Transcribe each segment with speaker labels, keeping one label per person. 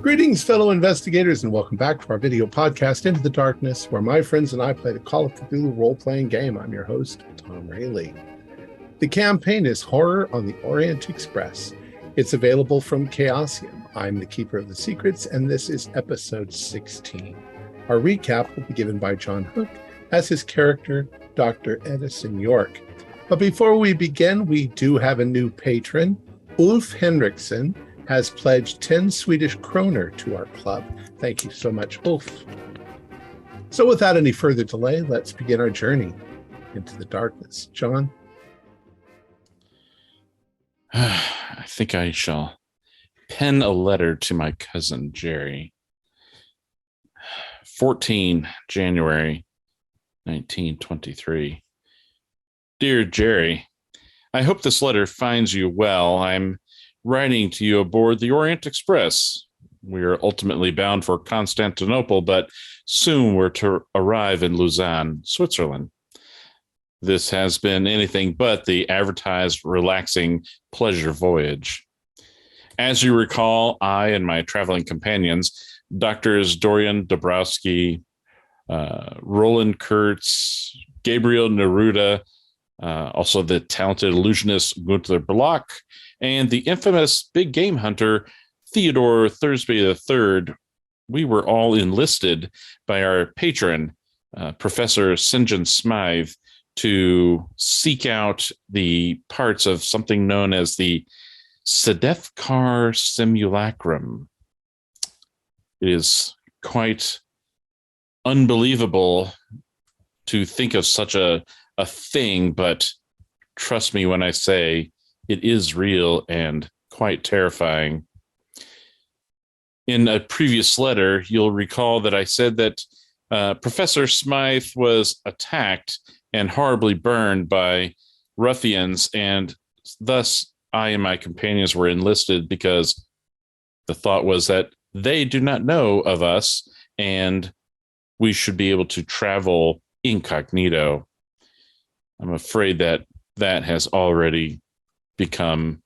Speaker 1: Greetings, fellow investigators, and welcome back to our video podcast, Into the Darkness, where my friends and I play the Call of Cthulhu role-playing game. I'm your host, Tom Rayleigh. The campaign is Horror on the Orient Express. It's available from Chaosium. I'm the Keeper of the Secrets, and this is episode 16. Our recap will be given by John Hook as his character, Dr. Edison York. But before we begin, we do have a new patron. Ulf Henriksen has pledged 10 Swedish kroner to our club. Thank you so much, Ulf. So without any further delay, let's begin our journey into the darkness. John?
Speaker 2: I think I shall pen a letter to my cousin, Jerry. 14 January 1923. Dear Jerry, I hope this letter finds you well. I'm writing to you aboard the Orient Express. We are ultimately bound for Constantinople, but soon we're to arrive in Lausanne, Switzerland. This has been anything but the advertised relaxing pleasure voyage. As you recall, I and my traveling companions, Doctors Dorian Dabrowski, Roland Kurtz, Gabriel Neruda, also the talented illusionist Gunther Block, and the infamous big game hunter Theodore Thursby III, we were all enlisted by our patron, Professor St. John Smythe, to seek out the parts of something known as the Sedefkar Simulacrum. It is quite unbelievable to think of such a thing, but trust me when I say it is real and quite terrifying. In a previous letter, you'll recall that I said that Professor Smythe was attacked and horribly burned by ruffians, and thus I and my companions were enlisted because the thought was that they do not know of us and we should be able to travel incognito. I'm afraid that that has already become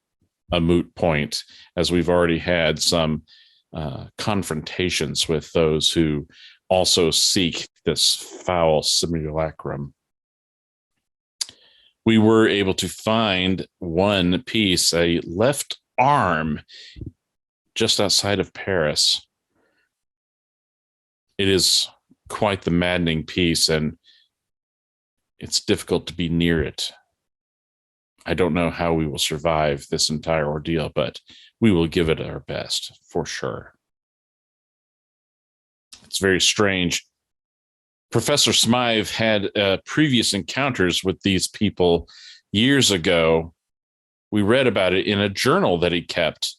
Speaker 2: a moot point, as we've already had some confrontations with those who also seek this foul simulacrum. We were able to find one piece, a left arm, just outside of Paris. It is quite the maddening piece, and it's difficult to be near it. I don't know how we will survive this entire ordeal, but we will give it our best for sure. It's very strange. Professor Smythe had previous encounters with these people years ago. We read about it in a journal that he kept,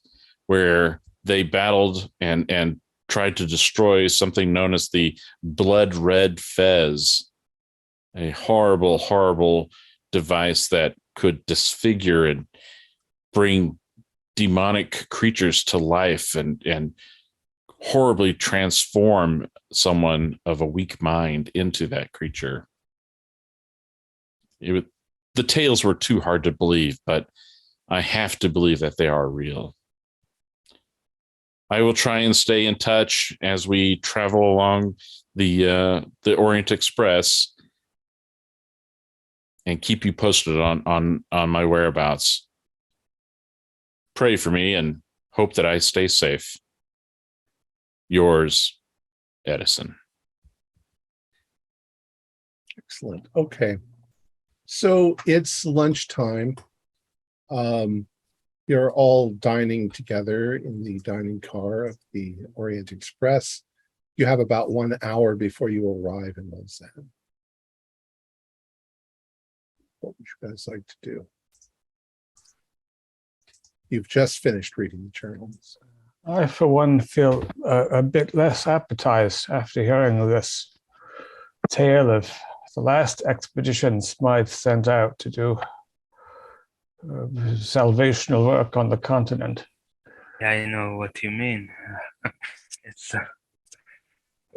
Speaker 2: where they battled and tried to destroy something known as the Blood Red Fez, a horrible, horrible device that could disfigure and bring demonic creatures to life and horribly transform someone of a weak mind into that creature. The tales were too hard to believe, but I have to believe that they are real. I will try and stay in touch as we travel along the Orient Express and keep you posted on my whereabouts. Pray for me and hope that I stay safe. Yours, Edison.
Speaker 1: Excellent. Okay. So it's lunchtime. You're all dining together in the dining car of the Orient Express. You have about 1 hour before you arrive in Lausanne. What would you guys like to do? You've just finished reading the journals.
Speaker 3: I, for one, feel a bit less appetized after hearing this tale of the last expedition Smythe sent out to do salvational work on the continent.
Speaker 4: Yeah, I know what you mean. It's.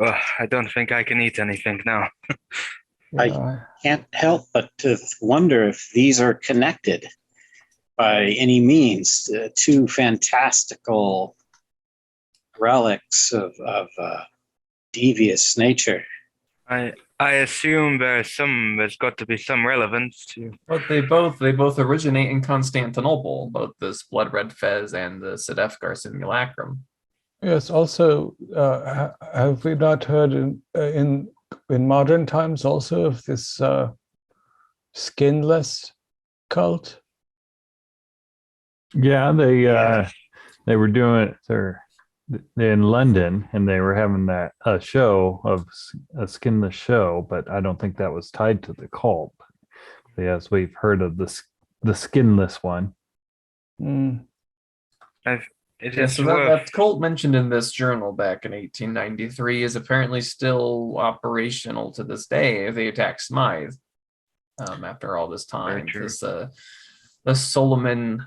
Speaker 4: I don't think I can eat anything now.
Speaker 5: I can't help but to wonder if these are connected by any means. Two fantastical relics of devious nature.
Speaker 4: I assume there's got to be some relevance to.
Speaker 6: But they both originate in Constantinople, both this blood red fez and the Sedefkar simulacrum.
Speaker 3: Yes. Also, have we not heard in modern times also of this skinless cult?
Speaker 7: Yeah, they were doing it. They're in London, and they were having a show of a skinless show, but I don't think that was tied to the cult. But yes, we've heard of the skinless one.
Speaker 3: Mm.
Speaker 6: That cult mentioned in this journal back in 1893 is apparently still operational to this day. They attacked Smythe after all this time. This the Solomon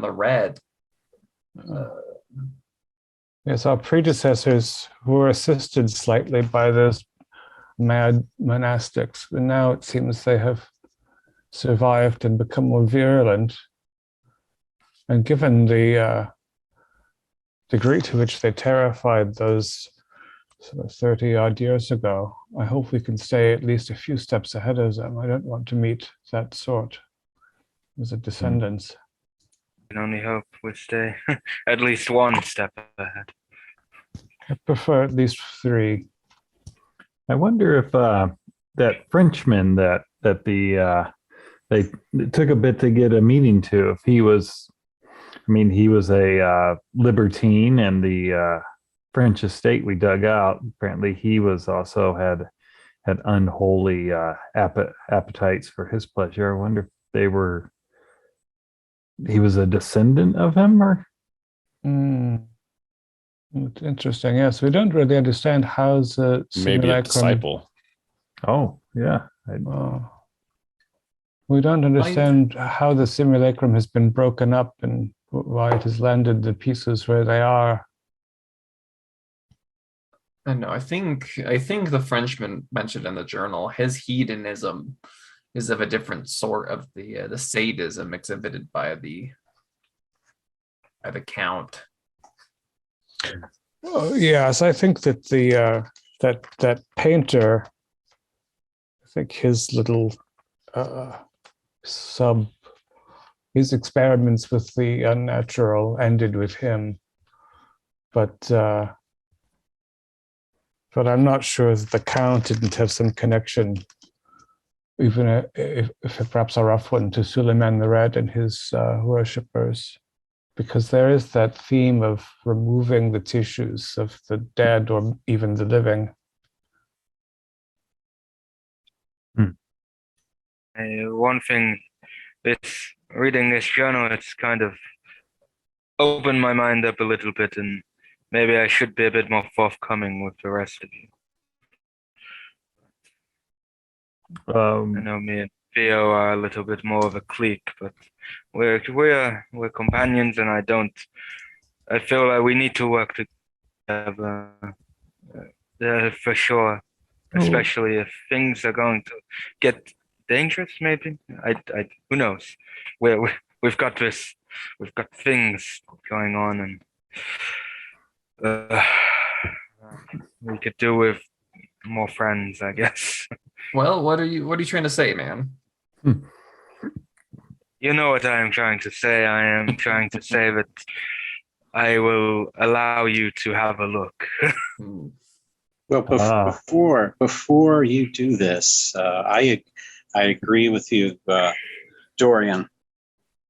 Speaker 6: the Red.
Speaker 3: Yes, our predecessors were assisted slightly by those mad monastics, but now it seems they have survived and become more virulent. And given the degree to which they terrified those sort of 30-odd years ago, I hope we can stay at least a few steps ahead of them. I don't want to meet that sort as a descendants.
Speaker 4: I can only hope we stay at least one step ahead.
Speaker 3: I prefer at least 3.
Speaker 7: I wonder if that Frenchman that they took a bit to get a meeting to, if he was, he was a libertine, and the French estate we dug out, apparently he was also had unholy appetites for his pleasure. I wonder if he was a descendant of him, or?
Speaker 3: Interesting. Yes, we don't really understand how the
Speaker 2: maybe a disciple.
Speaker 7: Oh, yeah.
Speaker 3: We don't understand how the simulacrum has been broken up and why it has landed the pieces where they are.
Speaker 6: I know. I think the Frenchman mentioned in the journal, his hedonism is of a different sort of the sadism exhibited by the Count.
Speaker 3: Yes, I think that the that painter, I think his little his experiments with the unnatural ended with him, but I'm not sure that the Count didn't have some connection, even if perhaps a rough one, to Suleiman the Red and his worshippers, because there is that theme of removing the tissues of the dead or even the living.
Speaker 4: One thing, reading this journal, it's kind of opened my mind up a little bit, and maybe I should be a bit more forthcoming with the rest of you. I know me and Theo are a little bit more of a clique, but we're companions, and I feel like we need to work together for sure, especially if things are going to get dangerous. Maybe who knows? We've got things going on, and we could do with more friends, I guess.
Speaker 6: Well, what are you trying to say, man?
Speaker 4: You know what I am trying to say. I am trying to say that I will allow you to have a look.
Speaker 5: Well, before you do this, I agree with you, Dorian,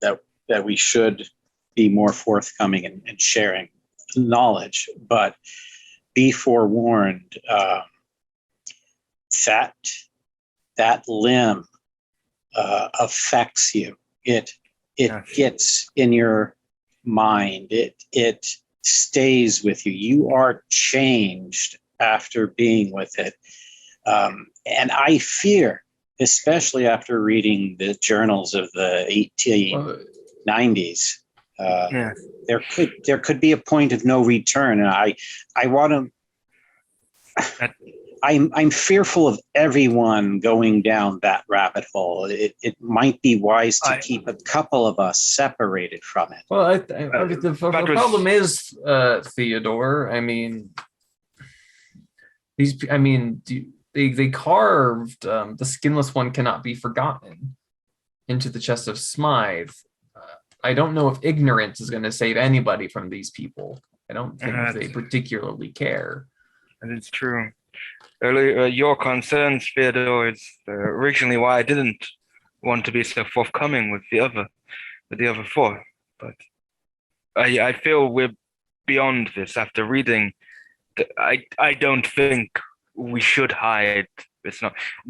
Speaker 5: that we should be more forthcoming and sharing knowledge, but be forewarned. That limb affects you. It gets in your mind. It stays with you. You are changed after being with it. And I fear, especially after reading the journals of the 1890s, there could be a point of no return. And I want to. I'm fearful of everyone going down that rabbit hole. It might be wise to keep a couple of us separated from it.
Speaker 6: Well, the problem is, Theodore. I mean, they carved the skinless one cannot be forgotten into the chest of Smythe. I don't know if ignorance is going to save anybody from these people. I don't think they particularly care.
Speaker 4: That is true. Earlier, your concerns, Theodore, is originally why I didn't want to be so forthcoming with the other four. But I feel we're beyond this after reading. I don't think we should hide. It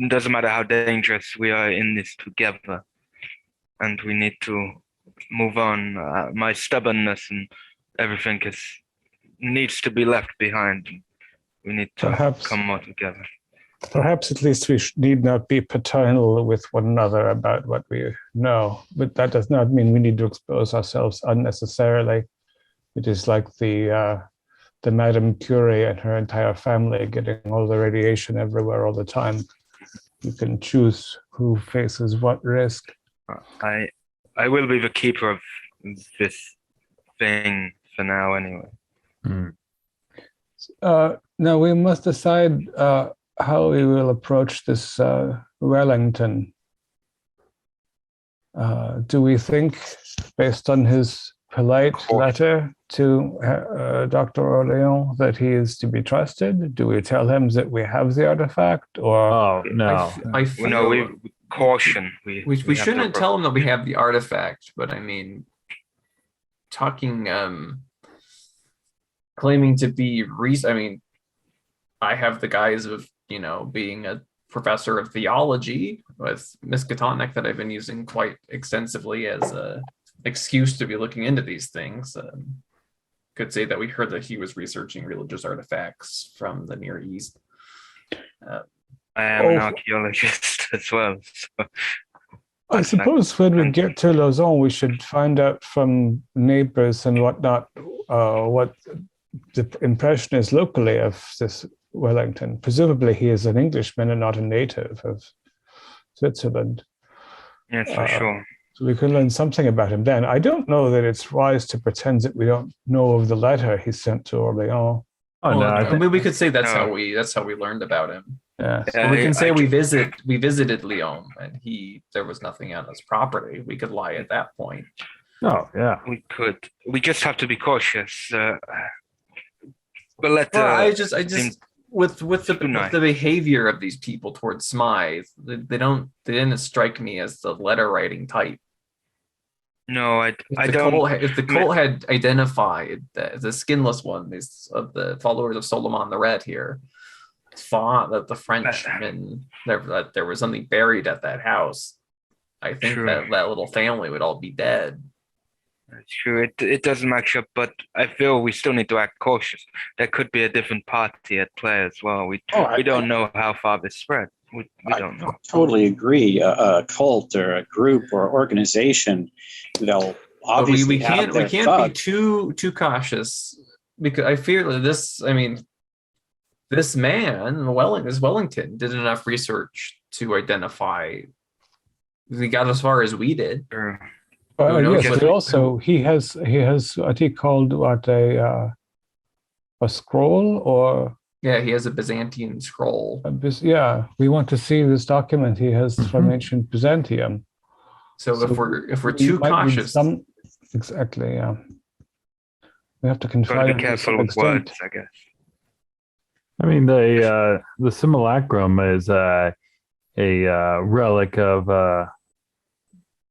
Speaker 4: doesn't matter how dangerous we are in this together, and we need to move on. My stubbornness and everything needs to be left behind. We need to come more together.
Speaker 3: Perhaps at least we need not be paternal with one another about what we know, but that does not mean we need to expose ourselves unnecessarily. It is like the Madame Curie and her entire family getting all the radiation everywhere all the time. You can choose who faces what risk.
Speaker 4: I will be the keeper of this thing for now, anyway.
Speaker 3: Now we must decide how we will approach this Wellington. Do we think, based on his polite letter to Dr. Orleans, that he is to be trusted? Do we tell him that we have the artifact, or
Speaker 7: no?
Speaker 4: We caution.
Speaker 6: We shouldn't tell him that we have the artifact, but I mean, claiming to be I have the guise of, being a professor of theology with Miskatonic that I've been using quite extensively as a excuse to be looking into these things. Could say that we heard that he was researching religious artifacts from the Near East.
Speaker 4: I am an archaeologist as well. So
Speaker 3: I suppose when we get to Lausanne, we should find out from neighbors and whatnot what the impression is locally of this Wellington. Presumably he is an Englishman and not a native of Switzerland.
Speaker 4: Yes, for sure.
Speaker 3: So we can learn something about him then. I don't know that it's wise to pretend that we don't know of the letter he sent to Orleans.
Speaker 6: We could say that's how we learned about him.
Speaker 3: Yeah.
Speaker 6: So we can say we visited Lyon and there was nothing on his property. We could lie at that point.
Speaker 7: Oh yeah.
Speaker 4: We could. We just have to be cautious. But with the behavior
Speaker 6: of these people towards Smythe, they didn't strike me as the letter writing type.
Speaker 4: No, I don't.
Speaker 6: If the cult had identified the skinless one, these of the followers of Solomon the Red here, thought that the Frenchmen that there was something buried at that house, I think that little family would all be dead.
Speaker 4: That's true. It doesn't match up, but I feel we still need to act cautious. There could be a different party at play as well. We don't know how far this spread. We don't know.
Speaker 5: Totally agree. A cult or a group or organization, they'll obviously
Speaker 6: we can't be too cautious, because I fear that this man, Wellington, did enough research to identify. He got as far as we did.
Speaker 4: Sure.
Speaker 3: Yes, but also he has what he called a scroll, or
Speaker 6: he has a Byzantine scroll.
Speaker 3: We want to see this document he has from ancient Byzantium.
Speaker 6: So if we're too cautious,
Speaker 3: exactly, we have to
Speaker 4: confide. Be careful with words, I guess.
Speaker 7: I mean, the simulacrum is a relic of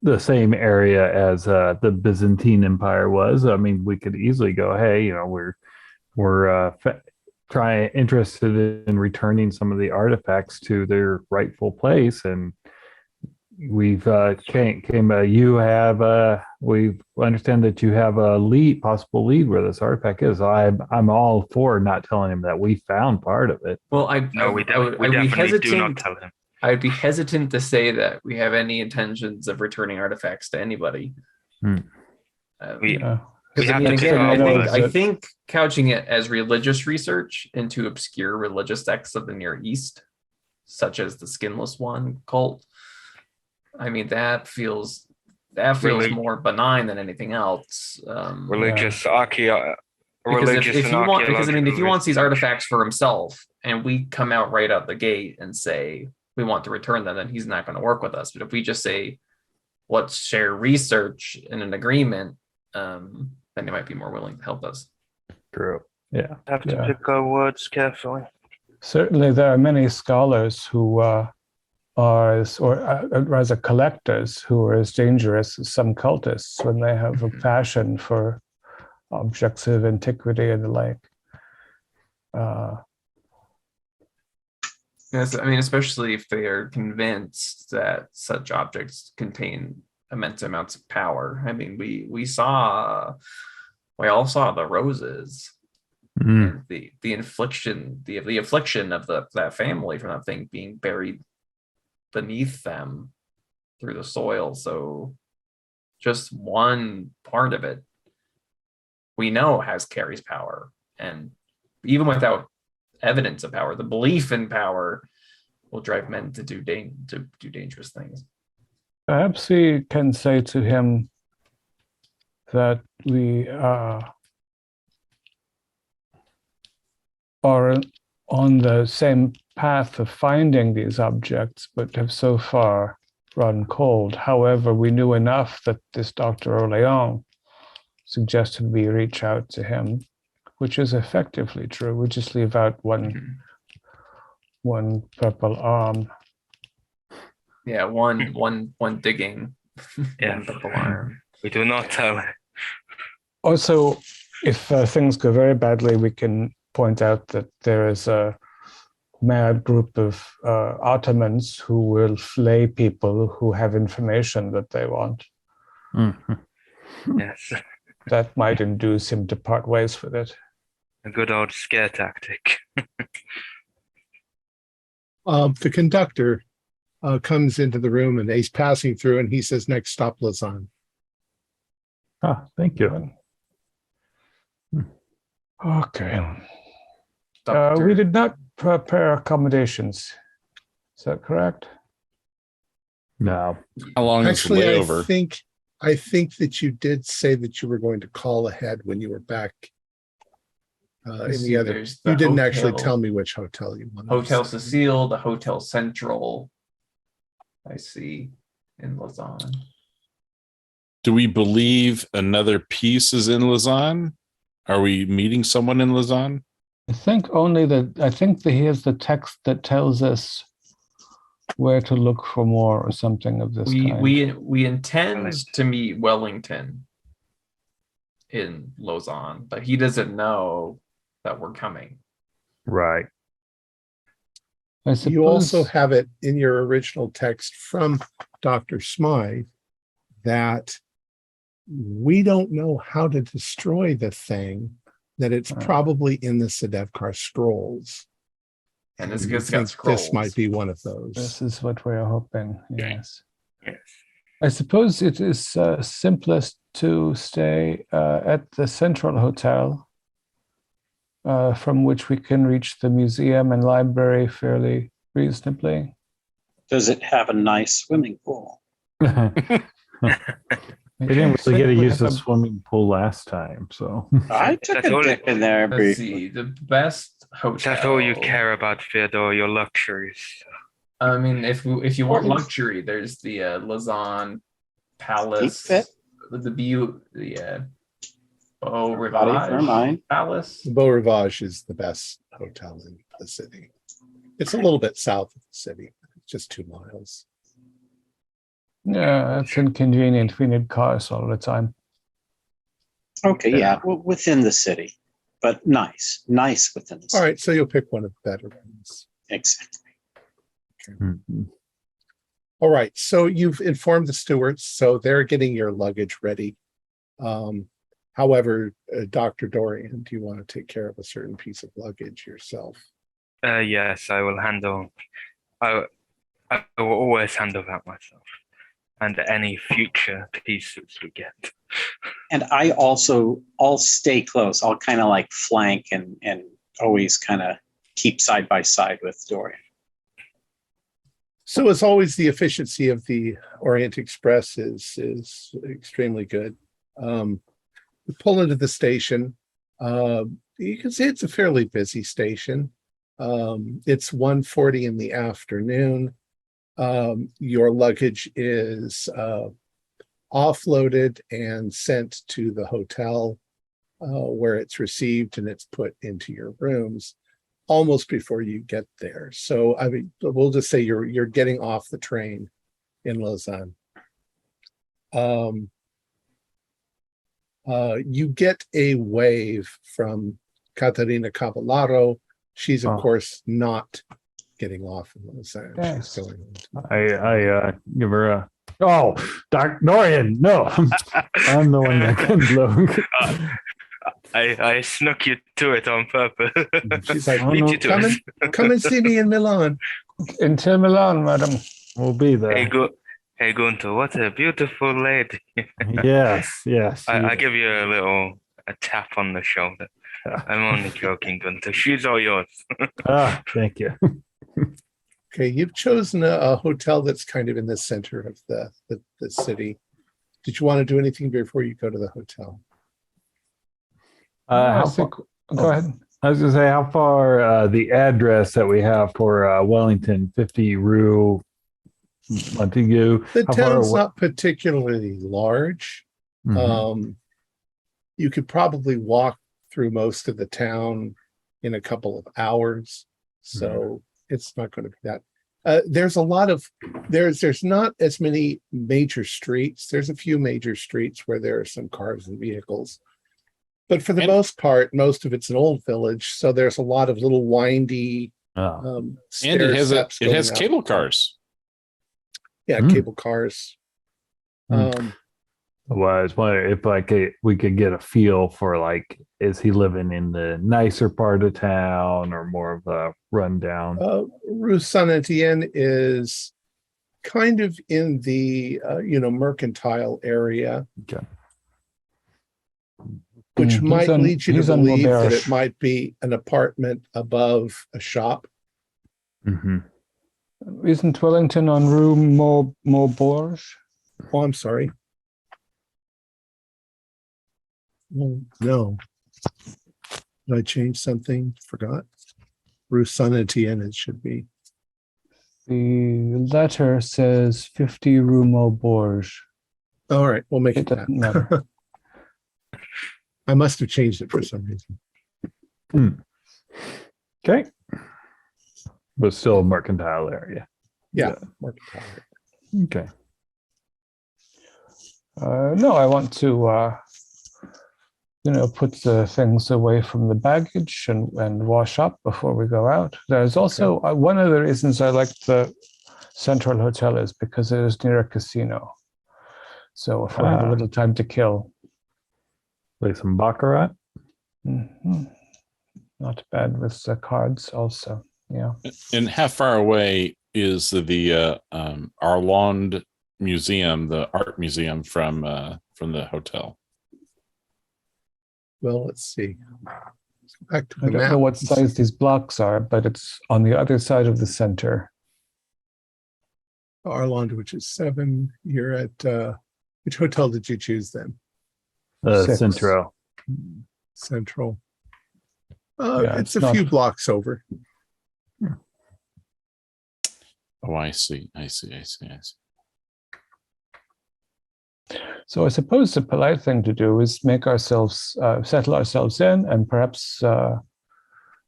Speaker 7: the same area as the Byzantine Empire was. I mean, we could easily go, hey, we're interested in returning some of the artifacts to their rightful place, and we've we understand that you have a possible lead where this artifact is. I'm all for not telling him that we found part of it.
Speaker 6: Well,
Speaker 4: we definitely do not tell him.
Speaker 6: I'd be hesitant to say that we have any intentions of returning artifacts to anybody.
Speaker 1: Because
Speaker 4: We have
Speaker 1: it
Speaker 4: to
Speaker 1: would
Speaker 4: do our work.
Speaker 6: I think couching it as religious research into obscure religious sects of the Near East, such as the Skinless One cult, I mean that feels more benign than anything else.
Speaker 4: Religious
Speaker 6: Because if he wants, because I mean, if he wants these
Speaker 4: research.
Speaker 6: artifacts for himself, and we come out right out the gate and say we want to return them, then he's not going to work with us. But if we just say let's share research in an agreement, then they might be more willing to help us.
Speaker 7: True. Yeah.
Speaker 4: Have to pick our words carefully.
Speaker 3: Certainly, there are many scholars who are as collectors who are as dangerous as some cultists when they have a passion for objects of antiquity and the like.
Speaker 6: Yes, I mean, especially if they are convinced that such objects contain immense amounts of power. I mean, we all saw the roses, and the affliction of that family from that thing being buried beneath them through the soil. So just one part of it we know carries power, and even without evidence of power, the belief in power will drive men to do dangerous things.
Speaker 3: Perhaps we can say to him that we are on the same path of finding these objects, but have so far run cold. However, we knew enough that this Dr. Orleans suggested we reach out to him, which is effectively true. We just leave out one purple arm.
Speaker 6: Yeah, one digging.
Speaker 4: Yeah.
Speaker 6: One purple arm.
Speaker 4: We do not tell.
Speaker 3: Also, if things go very badly, we can point out that there is a mad group of Ottomans who will flay people who have information that they want.
Speaker 7: Mm-hmm.
Speaker 4: Yes.
Speaker 3: That might induce him to part ways with it.
Speaker 4: A good old scare tactic.
Speaker 1: The conductor comes into the room and he's passing through and he says, next stop, Lausanne.
Speaker 7: Ah, thank you.
Speaker 3: Okay.
Speaker 6: Doctor.
Speaker 3: We did not prepare accommodations. Is that correct?
Speaker 7: No.
Speaker 2: How long
Speaker 1: Actually,
Speaker 2: is the layover?
Speaker 1: I think that you did say that you were going to call ahead when you were back in the other. You didn't actually tell me which hotel you wanted.
Speaker 6: Hotel Cecile, the Hotel Central. I see in Lausanne.
Speaker 2: Do we believe another piece is in Lausanne? Are we meeting someone in Lausanne?
Speaker 3: I think that he has the text that tells us where to look for more or something of this kind.
Speaker 6: We intend to meet Wellington in Lausanne, but he doesn't know that we're coming.
Speaker 7: Right.
Speaker 3: I suppose
Speaker 1: You also have it in your original text from Dr. Smythe that we don't know how to destroy the thing, that it's probably in the Sedevkar scrolls.
Speaker 6: And
Speaker 1: I
Speaker 6: it's
Speaker 1: think this might be one of those.
Speaker 3: this is what we're hoping. Yes.
Speaker 4: Yes.
Speaker 3: I suppose it is simplest to stay at the Central Hotel, from which we can reach the museum and library fairly reasonably.
Speaker 5: Does it have a nice swimming pool?
Speaker 7: We didn't really get to use the swimming pool last time, so.
Speaker 5: I took a dip in there
Speaker 6: Let's
Speaker 5: briefly.
Speaker 6: see, the best hotel.
Speaker 4: That's all you care about, Theodore, your luxuries.
Speaker 6: I mean, if you want luxury, there's the Lausanne Palace,
Speaker 5: Keep it.
Speaker 6: the Beau
Speaker 5: Body for mine.
Speaker 6: Rivage Palace.
Speaker 1: The Beau Rivage is the best hotel in the city. It's a little bit south of the city, just 2 miles.
Speaker 3: Yeah, that's inconvenient. We need cars all the time.
Speaker 5: Okay, yeah, within the city, but nice within the city.
Speaker 1: All right, so you'll pick one of the better ones.
Speaker 5: Exactly.
Speaker 7: Mhm.
Speaker 1: All right, so you've informed the stewards, so they're getting your luggage ready. However, Dr. Dorian, do you want to take care of a certain piece of luggage yourself?
Speaker 4: Yes, I will handle. I will always handle that myself. and any future pieces we get.
Speaker 5: And I'll stay close. I'll kind of like flank and always kind of keep side by side with Dorian.
Speaker 1: So as always, the efficiency of the Orient Express is extremely good. We pull into the station. You can see it's a fairly busy station. It's 1:40 in the afternoon. Your luggage is offloaded and sent to the hotel where it's received and it's put into your rooms almost before you get there. So I mean, we'll just say you're getting off the train in Lausanne. You get a wave from Caterina Cavallaro. She's of course not getting off in Lausanne.
Speaker 3: Yes.
Speaker 1: She's going
Speaker 7: I give her a Dr. Dorian. No, I'm the one that can blow.
Speaker 4: I snuck you to it on purpose.
Speaker 1: She's like,
Speaker 4: Beat you to it.
Speaker 1: come and see me in Milan.
Speaker 3: Inter Milan, madam.
Speaker 7: We'll be there.
Speaker 4: Hey Gunther, what a beautiful lady.
Speaker 7: Yes.
Speaker 4: I give you a tap on the shoulder. I'm only joking, Gunther. She's all yours.
Speaker 7: Thank you.
Speaker 1: Okay, you've chosen a hotel that's kind of in the center of the city. Did you want to do anything before you go to the hotel?
Speaker 3: Go ahead.
Speaker 7: I was going to say, how far the address that we have for Wellington, 50 Rue Montague.
Speaker 1: The town's not particularly large.
Speaker 7: Mhm.
Speaker 1: You could probably walk through most of the town in a couple of hours, so it's not going to be that. There's a lot of there's not as many major streets. There's a few major streets where there are some cars and vehicles, but for the most part, most of it's an old village. So there's a lot of little windy.
Speaker 2: And it has cable cars.
Speaker 1: Yeah, cable cars.
Speaker 7: Well, I was wondering if we could get a feel for is he living in the nicer part of town or more of a rundown?
Speaker 1: Rue Saint-Étienne is kind of in the mercantile area,
Speaker 7: Okay.
Speaker 1: which might lead you to believe that
Speaker 3: Maubert.
Speaker 1: it might be an apartment above a shop.
Speaker 7: Mm-hmm.
Speaker 3: Isn't Wellington on Rue Maubert?
Speaker 1: Oh, I'm sorry. Oh, no. Did I change something? Forgot. Rue Saint-Étienne, it should be.
Speaker 3: The letter says 50 Rue Maubert.
Speaker 1: All right, we'll make it
Speaker 3: It
Speaker 1: that.
Speaker 3: doesn't matter.
Speaker 1: I must have changed it for some reason.
Speaker 7: Okay. But still a mercantile area.
Speaker 1: Yeah, mercantile area.
Speaker 7: Okay.
Speaker 3: No, I want to, put the things away from the baggage and wash up before we go out. There's also one of the reasons I like the Central Hotel is because it is near a casino. So if we have a little time to kill.
Speaker 7: Play some Baccarat.
Speaker 3: Not bad with the cards also. Yeah.
Speaker 2: And how far away is the Arlande Museum, the art museum from the hotel?
Speaker 1: Well, let's see. Let's go back to
Speaker 3: I
Speaker 1: the
Speaker 3: don't
Speaker 1: map.
Speaker 3: know what size these blocks are, but it's on the other side of the center.
Speaker 1: Arlande, which is 7. You're at which hotel did you choose then?
Speaker 3: 6.
Speaker 7: Centro.
Speaker 1: Central.
Speaker 3: Yeah,
Speaker 1: it's
Speaker 3: it's
Speaker 1: a few
Speaker 3: not-
Speaker 1: blocks over.
Speaker 2: Oh, I see.
Speaker 3: So I suppose the polite thing to do is make ourselves settle ourselves in and perhaps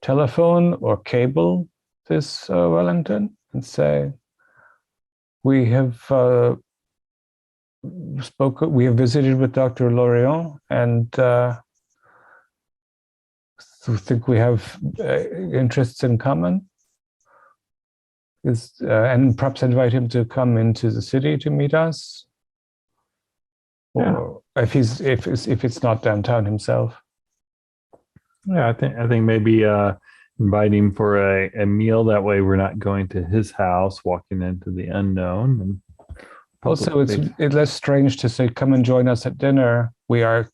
Speaker 3: telephone or cable this Wellington and say we have visited with Dr. Lorient and think we have interests in common. And perhaps invite him to come into the city to meet us. Or if it's not downtown himself.
Speaker 7: Yeah, I think maybe invite him for a meal. That way we're not going to his house, walking into the unknown, and
Speaker 3: Also, it's less strange to say, come and join us at dinner. We are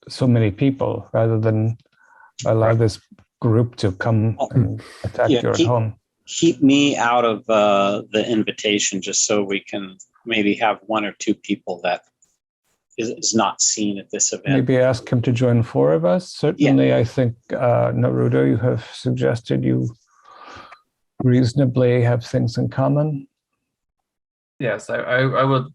Speaker 3: so many people, rather than allow this group to come and attack your home.
Speaker 5: Keep me out of the invitation, just so we can maybe have one or two people that is not seen at this event.
Speaker 3: Maybe ask him to join four of us. Certainly, I think, Naruto, you have suggested you reasonably have things in common.
Speaker 6: Yes, I would.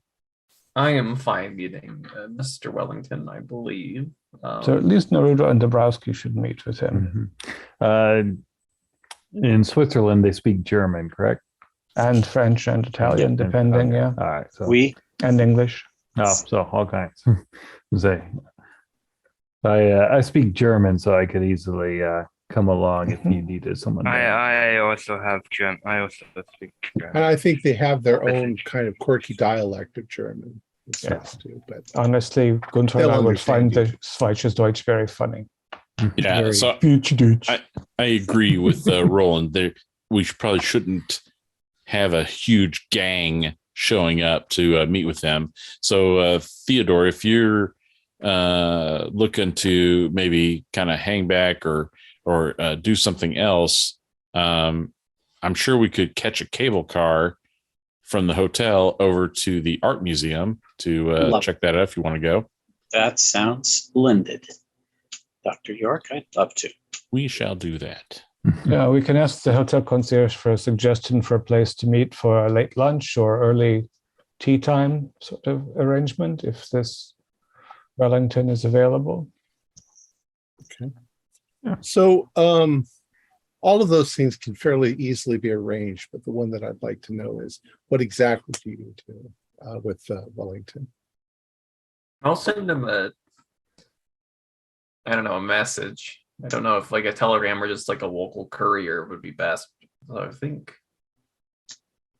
Speaker 6: I am fine meeting Mr. Wellington, I believe.
Speaker 3: So at least Naruto and Dabrowski should meet with him.
Speaker 7: In Switzerland, they speak German, correct?
Speaker 3: And French and Italian, depending,
Speaker 7: All right. So.
Speaker 3: And English.
Speaker 7: Oh, so all kinds. I speak German, so I could easily come along if you needed someone.
Speaker 4: I also have German. I also speak German.
Speaker 1: And I think they have their own kind of quirky dialect of German. Too, but
Speaker 3: honestly, Gunther and I would find the Schweizer Deutsch very funny.
Speaker 2: Yeah,
Speaker 3: Very
Speaker 2: so I agree with Roland. We probably shouldn't have a huge gang showing up to meet with them. So, Theodore, if you're looking to maybe kind of hang back or do something else, I'm sure we could catch a cable car from the hotel over to the art museum to check that out if you want to go.
Speaker 5: That sounds splendid. Dr. York, I'd love to.
Speaker 2: We shall do that.
Speaker 3: Yeah, we can ask the hotel concierge for a suggestion for a place to meet for a late lunch or early tea time sort of arrangement if this Wellington is available.
Speaker 1: Okay. Yeah. So all of those things can fairly easily be arranged, but the one that I'd like to know is what exactly do you need to do with Wellington?
Speaker 6: I'll send him a message. I don't know if like a telegram or just like a local courier would be best. So I think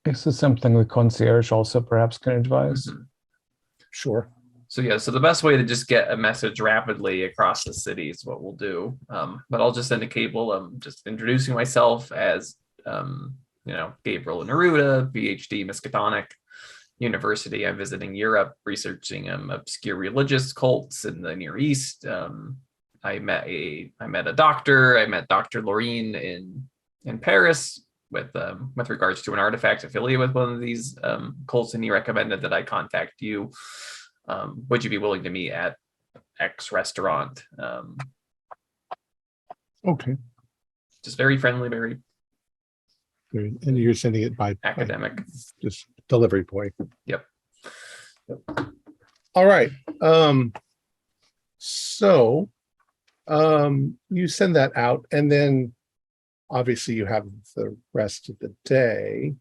Speaker 3: this is something the concierge also perhaps can advise.
Speaker 6: Mm-hmm.
Speaker 1: Sure.
Speaker 6: So the best way to just get a message rapidly across the city is what we'll do. But I'll just send a cable. Just introducing myself as Gabriel Neruda, PhD, Miskatonic University. I'm visiting Europe, researching obscure religious cults in the Near East. I met a doctor. I met Dr. Laureen in Paris with regards to an artifact affiliated with one of these cults, and he recommended that I contact you. Would you be willing to meet at X restaurant?
Speaker 1: Okay.
Speaker 6: Just very friendly, very.
Speaker 1: And you're sending it by
Speaker 6: academic,
Speaker 1: just delivery boy.
Speaker 6: Yep.
Speaker 1: All right. So you send that out, and then obviously you have the rest of the day.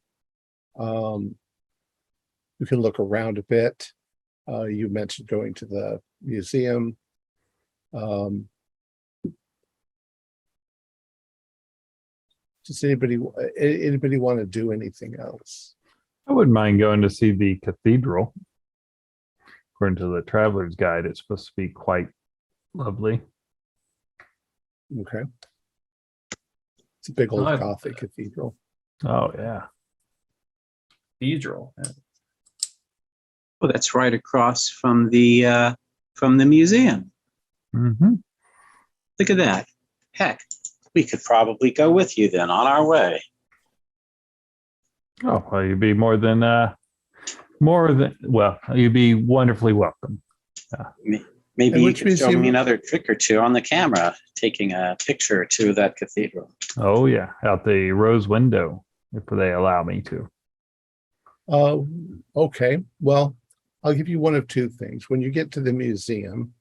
Speaker 1: You can look around a bit. You mentioned going to the museum. Does anybody want to do anything else?
Speaker 7: I wouldn't mind going to see the cathedral. According to the traveler's guide, it's supposed to be quite lovely.
Speaker 1: Okay. It's a big old Gothic cathedral.
Speaker 7: Oh, yeah.
Speaker 6: Cathedral.
Speaker 5: Well, that's right across from the museum.
Speaker 7: Mm-hmm.
Speaker 5: Look at that. Heck, we could probably go with you then on our way.
Speaker 7: Oh, well, you'd be you'd be wonderfully welcome.
Speaker 5: Maybe you could show me another trick or two on the camera, taking a picture or two of that cathedral.
Speaker 7: Oh, yeah, out the rose window, if they allow me to.
Speaker 1: Okay. Well, I'll give you one of two things. When you get to the museum,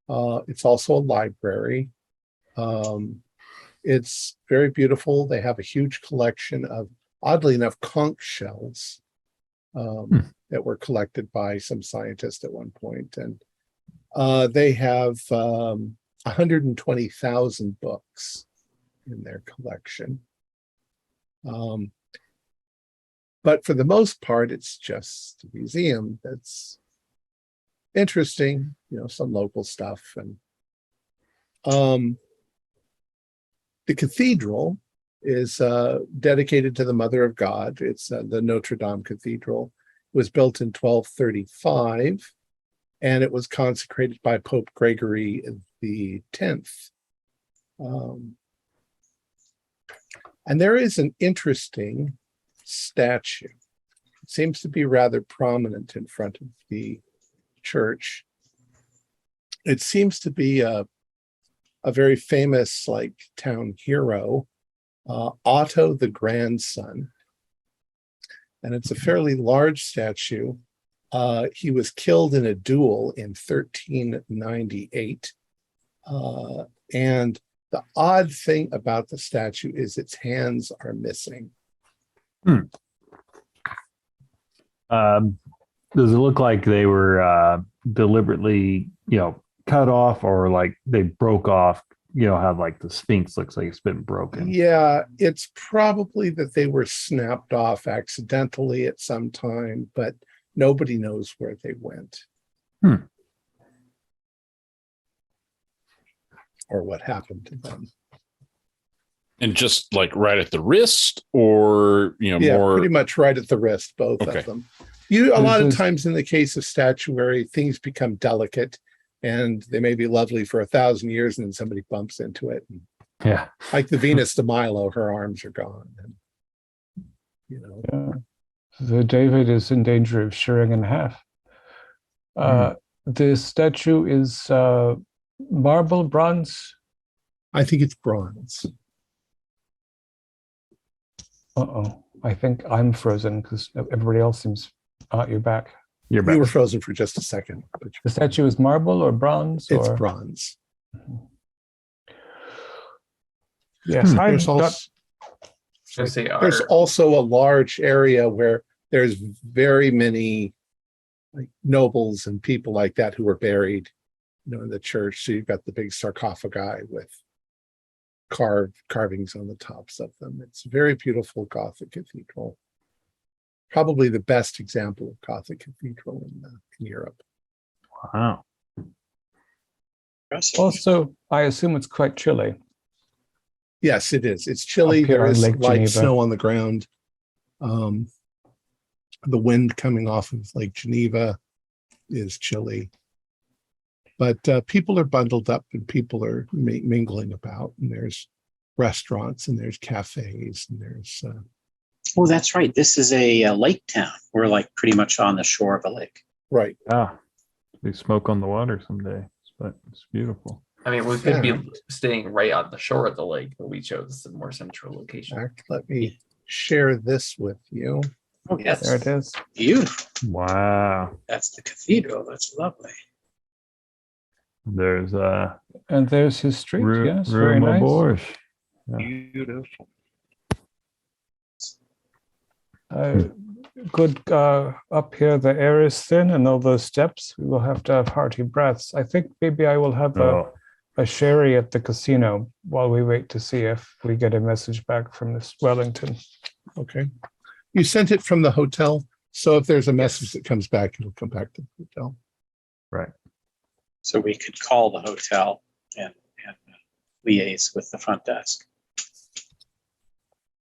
Speaker 1: it's also a library. It's very beautiful. They have a huge collection of, oddly enough, conch shells that were collected by some scientist at one point. And they have 120,000 books in their collection. But for the most part, it's just a museum that's interesting, some local stuff. And the cathedral is dedicated to the Mother of God. It's the Notre Dame Cathedral. was built in 1235, and it was consecrated by Pope Gregory the 10th. And there is an interesting statue. It seems to be rather prominent in front of the church. It seems to be a very famous town hero, Otto the grandson. And it's a fairly large statue. He was killed in a duel in 1398. And the odd thing about the statue is its hands are missing.
Speaker 7: Does it look like they were deliberately, cut off, or they broke off? How the Sphinx looks like it's been broken.
Speaker 1: Yeah, it's probably that they were snapped off accidentally at some time, but nobody knows where they went. Or what happened to them.
Speaker 2: And just right at the wrist, or more
Speaker 1: pretty much right at the wrist, both of them. A lot of times in the case of statuary, things become delicate, and they may be lovely for 1,000 years, and then somebody bumps into it. And, like the Venus de Milo, her arms are gone. And,
Speaker 3: So David is in danger of shearing in half. The statue is marble, bronze?
Speaker 1: I think it's bronze.
Speaker 3: I think I'm frozen because everybody else seems... you're back.
Speaker 7: You're back.
Speaker 1: You were frozen for just a second.
Speaker 3: The statue is marble or bronze?
Speaker 1: It's bronze.
Speaker 3: Yes,
Speaker 1: there's also a large area where there's very many nobles and people like that who were buried, in the church. So you've got the big sarcophagi with carvings on the tops of them. It's a very beautiful Gothic cathedral. Probably the best example of Gothic cathedral in Europe.
Speaker 7: Wow.
Speaker 3: Also, I assume it's quite chilly.
Speaker 1: Yes, it is. It's chilly. There is light snow on the ground. The wind coming off of Lake Geneva is chilly. But people are bundled up, and people are mingling about. And there's restaurants, and there's cafes, and there's...
Speaker 5: Oh, that's right. This is a lake town. We're pretty much on the shore of a lake.
Speaker 1: Right.
Speaker 7: They smoke on the water someday, but it's beautiful.
Speaker 6: I mean, we could be staying right on the shore of the lake, but we chose a more central location.
Speaker 1: Let me share this with you.
Speaker 5: Oh, yes.
Speaker 3: There it is.
Speaker 5: Beautiful.
Speaker 7: Wow.
Speaker 5: That's the cathedral. That's lovely.
Speaker 7: There's
Speaker 3: and there's his street. Yes, very
Speaker 7: Rue
Speaker 3: nice.
Speaker 7: Maubeuge.
Speaker 4: Beautiful.
Speaker 3: Good. Up here, the air is thin, and all those steps, we will have to have hearty breaths. I think maybe I will have a sherry at the casino while we wait to see if we get a message back from this Wellington.
Speaker 1: Okay. You sent it from the hotel, so if there's a message that comes back, it'll come back to the hotel.
Speaker 7: Right.
Speaker 5: So we could call the hotel and liaise with the front desk.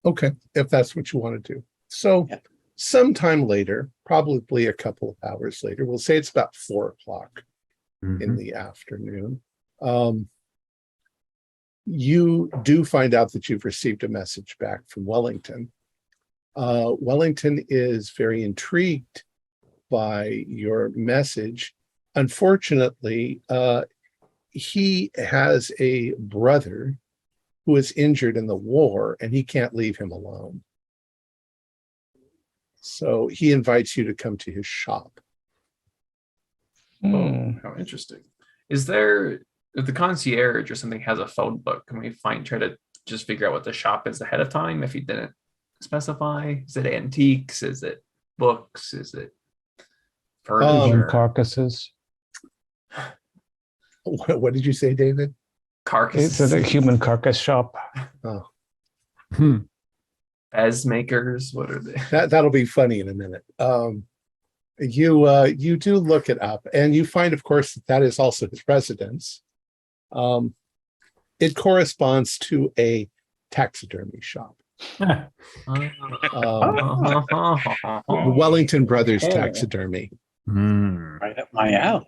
Speaker 1: Okay, if that's what you want to do. So sometime later, probably a couple of hours later, we'll say it's about 4:00 in the afternoon. You do find out that you've received a message back from Wellington. Wellington is very intrigued by your message. Unfortunately, he has a brother who is injured in the war, and he can't leave him alone. So he invites you to come to his shop.
Speaker 6: Oh, how interesting. Is there, if the concierge or something has a phone book, can we try to just figure out what the shop is ahead of time if he didn't specify? Is it antiques? Is it books? Is it furniture?
Speaker 3: Carcasses.
Speaker 1: What did you say, David?
Speaker 3: It's a human carcass shop.
Speaker 1: Oh.
Speaker 6: As makers, what are they?
Speaker 1: That'll be funny in a minute. You do look it up, and you find, of course, that is also his residence. It corresponds to a taxidermy shop. The Wellington brothers taxidermy.
Speaker 5: Right up my alley.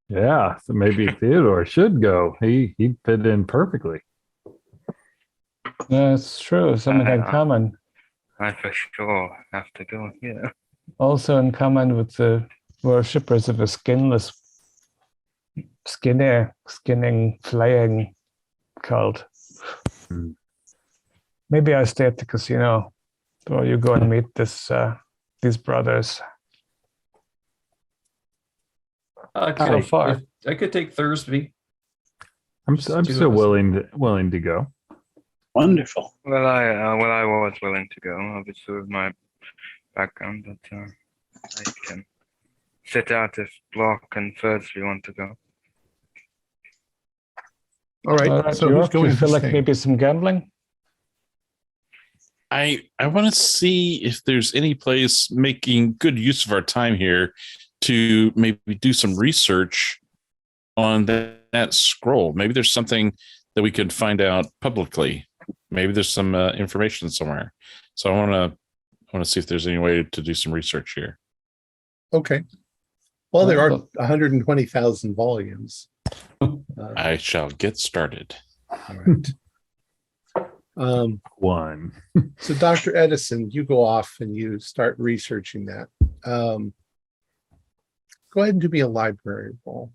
Speaker 7: Yeah, so maybe Theodore should go. He'd fit in perfectly.
Speaker 3: That's true. Something in common.
Speaker 4: I for sure have to go. Yeah.
Speaker 3: Also in common with the worshippers of a skinning, flaying cult. Maybe I stay at the casino while you go and meet these brothers. How far?
Speaker 6: I could take Thursby.
Speaker 7: I'm still willing to go.
Speaker 5: Wonderful.
Speaker 4: Well, I was willing to go, obviously with my background, but I can sit out if Block and Thursby want to go.
Speaker 1: All right. So who's going
Speaker 3: you feel
Speaker 1: to
Speaker 3: like
Speaker 1: stay?
Speaker 3: maybe some gambling?
Speaker 2: I want to see if there's any place making good use of our time here to maybe do some research on that scroll. Maybe there's something that we could find out publicly. Maybe there's some information somewhere. So I want to see if there's any way to do some research here.
Speaker 1: Okay. Well, there are 120,000 volumes.
Speaker 2: I shall get started.
Speaker 1: All right.
Speaker 7: One.
Speaker 1: So, Dr. Edison, you go off and you start researching that. Go ahead and do me a library roll.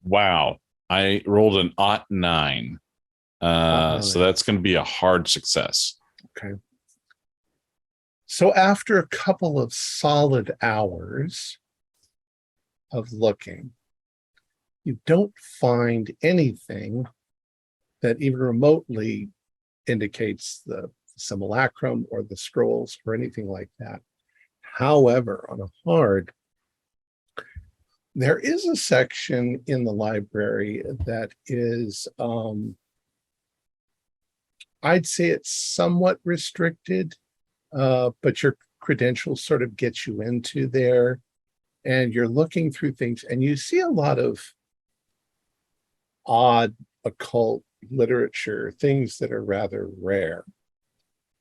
Speaker 2: Wow. I rolled an 9. So that's going to be a hard success.
Speaker 1: Okay. So after a couple of solid hours of looking, you don't find anything that even remotely indicates the simulacrum or the scrolls or anything like that. However, on a hard, there is a section in the library that is, I'd say it's somewhat restricted, but your credentials sort of get you into there, and you're looking through things and you see a lot of odd occult literature, things that are rather rare.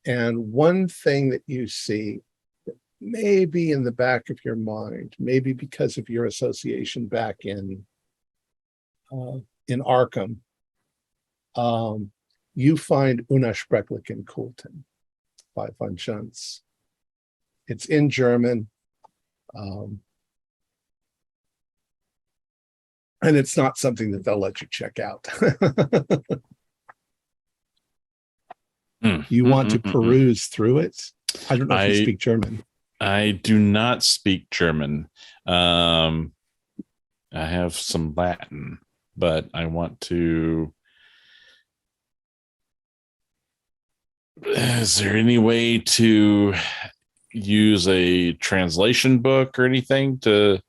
Speaker 1: And one thing that you see, maybe in the back of your mind, maybe because of your association back in Arkham, you find Unersprechlichen Kulten by von Schunz. It's in German, and it's not something that they'll let you check out. You want to peruse through it? I don't know if you speak German.
Speaker 2: I do not speak German. I have some Latin, but I want to. Is there any way to use a translation book or anything to?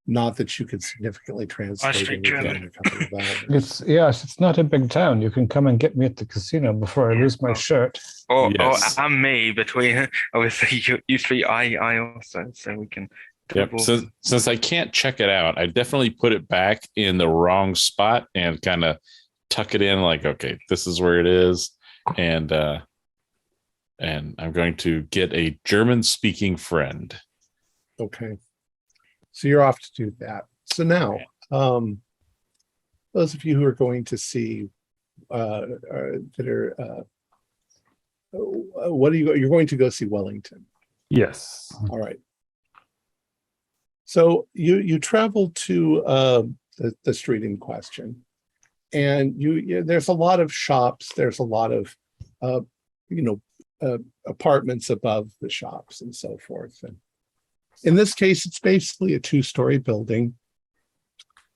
Speaker 1: Not that you could significantly translate it in a couple of hours.
Speaker 3: It's not a big town. You can come and get me at the casino before I lose my shirt.
Speaker 4: Or and me between. Obviously, you speak I also, so we can.
Speaker 2: Yep. So since I can't check it out, I definitely put it back in the wrong spot and kind of tuck it in. Like, okay, this is where it is, and I'm going to get a German-speaking friend.
Speaker 1: Okay. So you're off to do that. So now, those of you who are going to see you're going to go see Wellington.
Speaker 7: Yes.
Speaker 1: All right. So you travel to the street in question, and there's a lot of shops. There's a lot of apartments above the shops and so forth. And in this case, it's basically a 2-story building,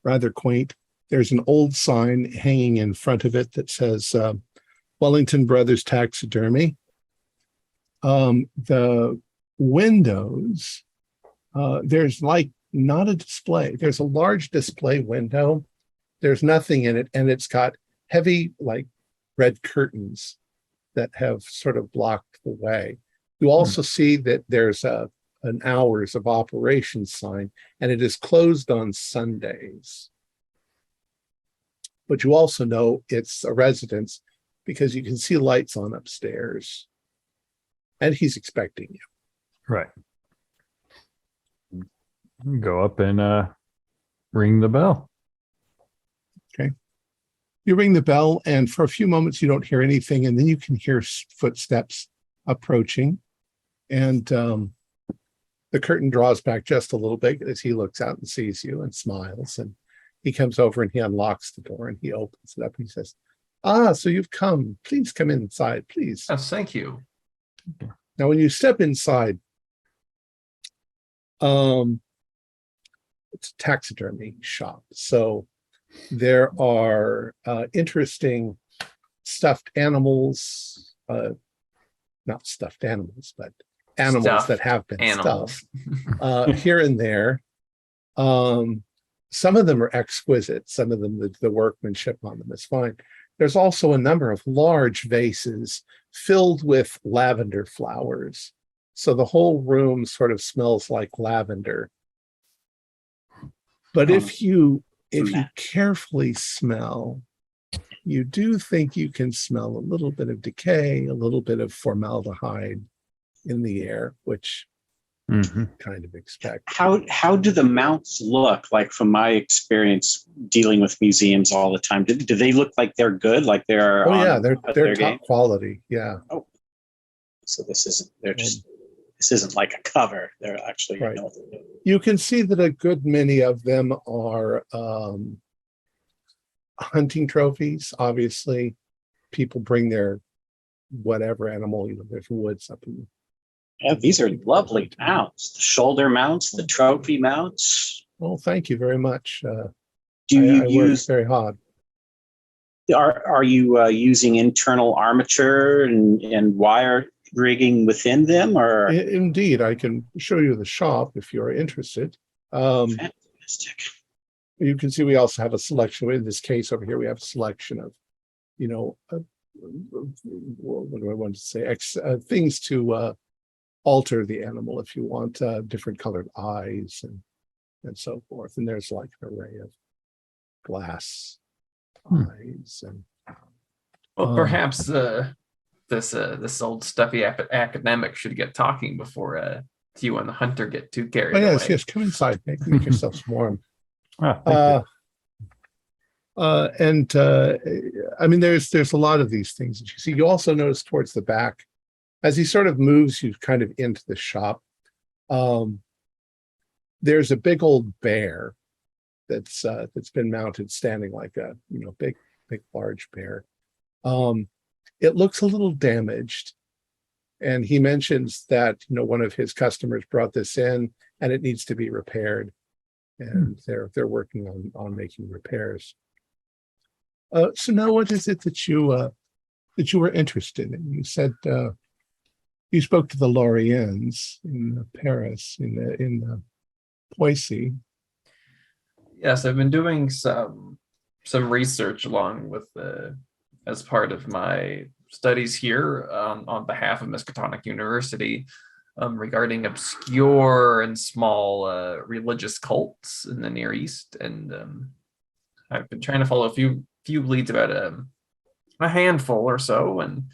Speaker 1: rather quaint. There's an old sign hanging in front of it that says Wellington Brothers Taxidermy. The windows, there's like not a display. There's a large display window. There's nothing in it, and it's got heavy, like, red curtains that have sort of blocked the way. You also see that there's a an hours of operation sign, and it is closed on Sundays. But you also know it's a residence because you can see lights on upstairs. And he's expecting you.
Speaker 7: Right. Go up and ring the bell.
Speaker 1: Okay. You ring the bell, and for a few moments you don't hear anything, and then you can hear footsteps approaching. And the curtain draws back just a little bit as he looks out and sees you and smiles. And he comes over and he unlocks the door and he opens it up and he says, so you've come. Please come inside, please.
Speaker 6: Yes, thank you.
Speaker 1: Now, when you step inside, it's a taxidermy shop. So there are interesting stuffed animals, not stuffed animals, but animals
Speaker 6: Stuffed
Speaker 1: that have been
Speaker 6: animals.
Speaker 1: stuffed here and there. Some of them are exquisite. Some of them, the workmanship on them is fine. There's also a number of large vases filled with lavender flowers. So the whole room sort of smells like lavender. But if you carefully smell, you do think you can smell a little bit of decay, a little bit of formaldehyde in the air, which kind of expect.
Speaker 5: How do the mounts look? Like from my experience dealing with museums all the time, do they look like they're good? Like they're
Speaker 1: they're top quality. Yeah.
Speaker 5: Oh, so this isn't like a cover. They're actually
Speaker 1: right. You can see that a good many of them are hunting trophies. Obviously, people bring their whatever animal. There's woods up in.
Speaker 5: Yeah, these are lovely mounts. The shoulder mounts, the trophy mounts.
Speaker 1: Well, thank you very much.
Speaker 5: Do you
Speaker 1: use very hard?
Speaker 5: Are you using internal armature and wire rigging within them, or?
Speaker 1: Indeed, I can show you the shop if you're interested.
Speaker 5: Fantastic.
Speaker 1: You can see we also have a selection. In this case over here, we have a selection of, what do I want to say? Things to alter the animal if you want different colored eyes and so forth. And there's like an array of glass eyes and.
Speaker 6: Well, perhaps this old stuffy academic should get talking before you and the hunter get too carried away.
Speaker 1: Yes, come inside. Make yourselves warm.
Speaker 7: Thank
Speaker 1: you. I mean, there's a lot of these things that you see. You also notice towards the back, as he sort of moves you kind of into the shop, there's a big old bear that's been mounted, standing like a big large bear. It looks a little damaged, and he mentions that one of his customers brought this in and it needs to be repaired, and they're working on making repairs. So now, what is it that you were interested in? You said you spoke to the Loriens in Paris, in Poissy.
Speaker 6: Yes, I've been doing some research along with as part of my studies here on behalf of Miskatonic University regarding obscure and small religious cults in the Near East, and I've been trying to follow a few leads about a handful or so, and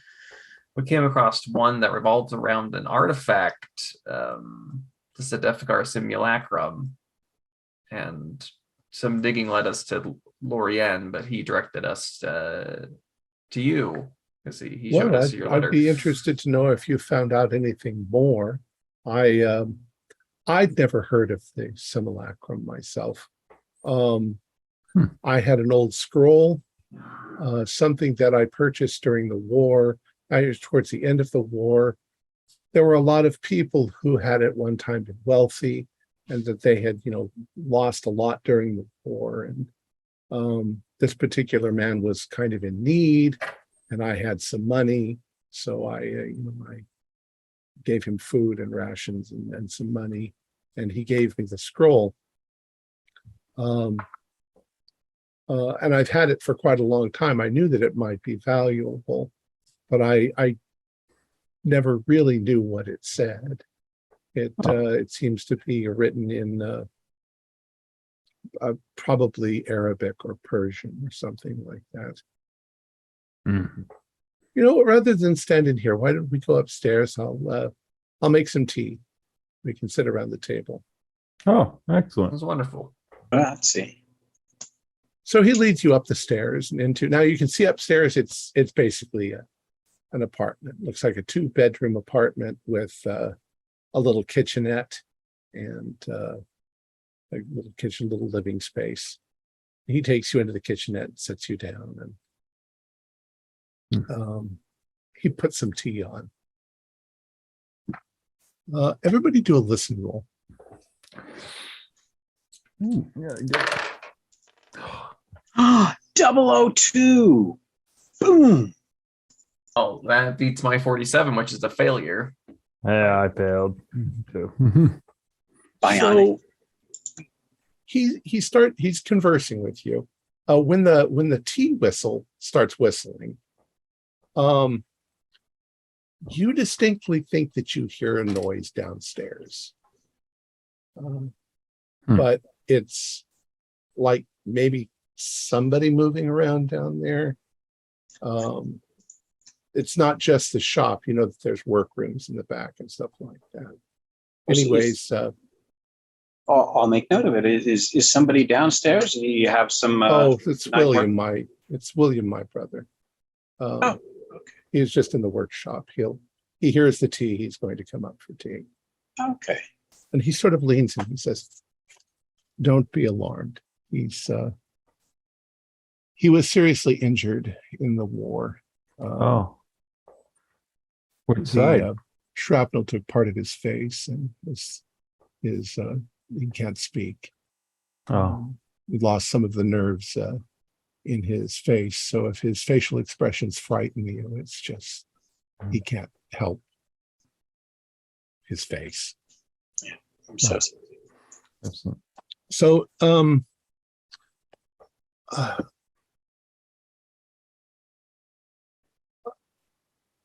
Speaker 6: we came across one that revolves around an artifact, the Sedefkar Simulacrum, and some digging led us to Lorien, but he directed us to you because he showed us your letter.
Speaker 1: I'd be interested to know if you found out anything more. I'd never heard of the Simulacrum myself. I had an old scroll, something that I purchased during the war. Towards the end of the war, there were a lot of people who had at one time been wealthy, and that they had, lost a lot during the war. And this particular man was kind of in need, and I had some money, so I gave him food and rations and some money, and he gave me the scroll. And I've had it for quite a long time. I knew that it might be valuable, but I never really knew what it said. It seems to be written in probably Arabic or Persian or something like that.
Speaker 7: Mhm.
Speaker 1: You know, rather than standing here, why don't we go upstairs? I'll make some tea. We can sit around the table.
Speaker 7: Oh,
Speaker 6: It
Speaker 7: excellent.
Speaker 6: was wonderful.
Speaker 5: Let's see.
Speaker 1: So he leads you up the stairs and into. Now you can see upstairs. It's basically an apartment. Looks like a 2-bedroom apartment with a little kitchenette and a little kitchen, little living space. He takes you into the kitchenette and sits you down, and he puts some tea on. Everybody do a listen roll.
Speaker 7: Yeah,
Speaker 5: 002. Boom.
Speaker 6: Oh, that beats my 47, which is a failure.
Speaker 7: yeah, I failed too.
Speaker 5: Bionic.
Speaker 1: So he's conversing with you. When the tea whistle starts whistling, you distinctly think that you hear a noise downstairs. But it's like maybe somebody moving around down there. It's not just the shop. You know that there's workrooms in the back and stuff like that. Anyways,
Speaker 5: I'll make note of it. Is somebody downstairs? Do you have some?
Speaker 1: it's
Speaker 5: night
Speaker 1: William,
Speaker 5: work?
Speaker 1: it's William, my brother.
Speaker 5: Okay.
Speaker 1: He's just in the workshop. He hears the tea. He's going to come up for tea.
Speaker 5: Okay.
Speaker 1: And he sort of leans in. He says, "Don't be alarmed. He was seriously injured in the war.
Speaker 7: Oh, which
Speaker 1: The
Speaker 7: side?
Speaker 1: shrapnel took part of his face, and he can't speak.
Speaker 7: Oh,
Speaker 1: He lost some of the nerves in his face. So if his facial expressions frighten you, it's just he can't help his face."
Speaker 5: I'm so sorry.
Speaker 7: excellent.
Speaker 1: So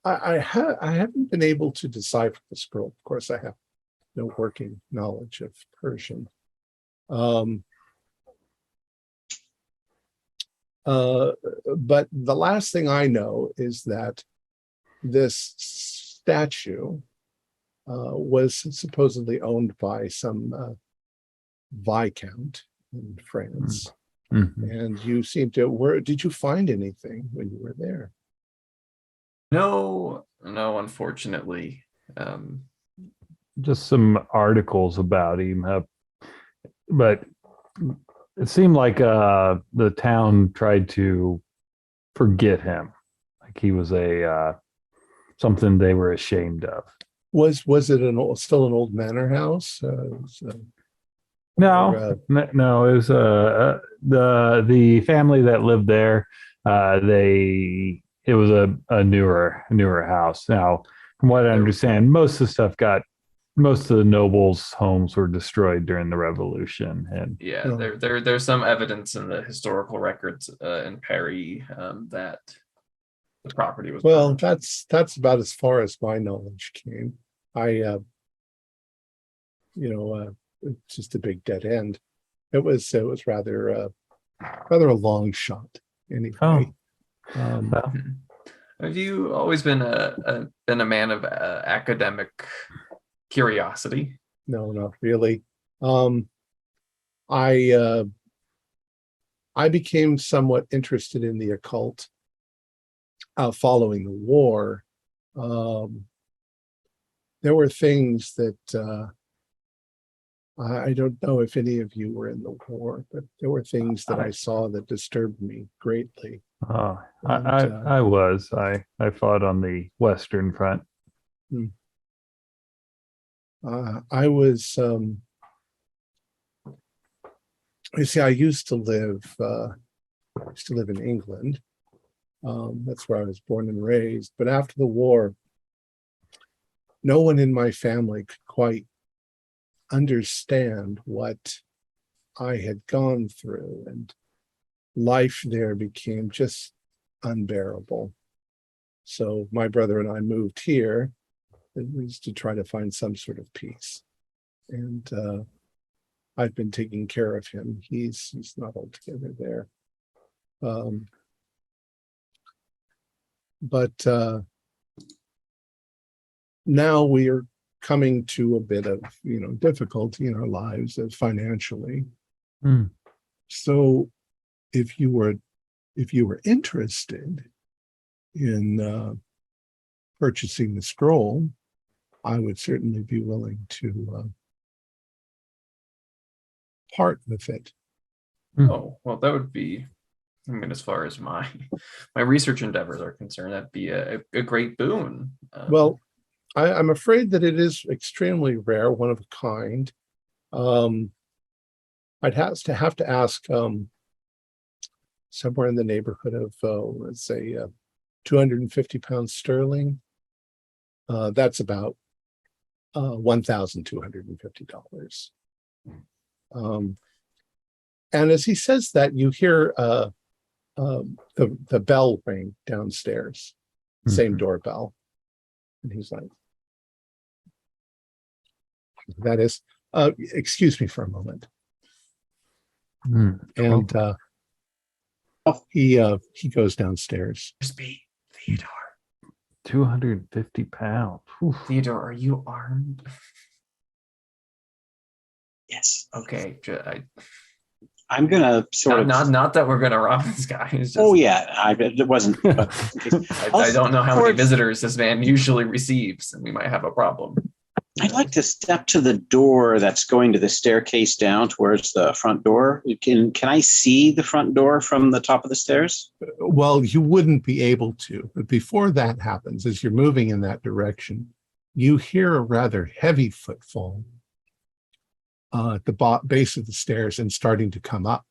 Speaker 1: I haven't been able to decipher the scroll. Of course, I have no working knowledge of Persian. But the last thing I know is that this statue was supposedly owned by some viscount in France.
Speaker 7: Mhm.
Speaker 1: And you seem to did you find anything when you were there?
Speaker 6: No, unfortunately.
Speaker 7: Just some articles about him, but it seemed like the town tried to forget him, like he was a something they were ashamed of.
Speaker 1: Was it still an old manor house?
Speaker 7: No, no, it was the family that lived there. It was a newer house. Now, from what I understand, most of the nobles' homes were destroyed during the Revolution, and
Speaker 6: Yeah, there's some evidence in the historical records in Paris that the property was
Speaker 1: well,
Speaker 6: burned.
Speaker 1: that's about as far as my knowledge came. It's just a big dead end. It was rather a long shot anyway.
Speaker 7: well,
Speaker 6: Have you always been a man of academic curiosity?
Speaker 1: No, not really. I became somewhat interested in the occult following the war. There were things that I don't know if any of you were in the war, but there were things that I saw that disturbed me greatly.
Speaker 7: oh,
Speaker 1: And,
Speaker 7: I fought on the Western Front.
Speaker 1: I was, you see, I used to live in England. That's where I was born and raised. But after the war, no one in my family could quite understand what I had gone through, and life there became just unbearable. So my brother and I moved here, at least to try to find some sort of peace. And I've been taking care of him. He's not altogether there. But now we are coming to a bit of difficulty in our lives financially. So if you were interested in purchasing the scroll, I would certainly be willing to part with it.
Speaker 6: Oh, well, that would be, I mean, as far as my research endeavors are concerned, that'd be a great boon.
Speaker 1: Well, I'm afraid that it is extremely rare, one of a kind. I'd have to ask somewhere in the neighborhood of, let's say, 250 pounds sterling. That's about $1,250. And as he says that, you hear the bell ring downstairs, same doorbell. And he's like, that is, excuse me for a moment. And he goes downstairs.
Speaker 6: Theodore.
Speaker 7: 250 pounds. Whew.
Speaker 6: Theodore, are you armed?
Speaker 5: Yes.
Speaker 6: Okay.
Speaker 5: I'm gonna
Speaker 6: not that we're gonna rob this guy. It's just,
Speaker 5: oh yeah, it wasn't. But
Speaker 6: I don't know how many visitors this man usually receives, and we might have a problem.
Speaker 5: I'd like to step to the door that's going to the staircase down towards the front door. Can I see the front door from the top of the stairs?
Speaker 1: Well, you wouldn't be able to. But before that happens, as you're moving in that direction, you hear a rather heavy footfall at the base of the stairs and starting to come up.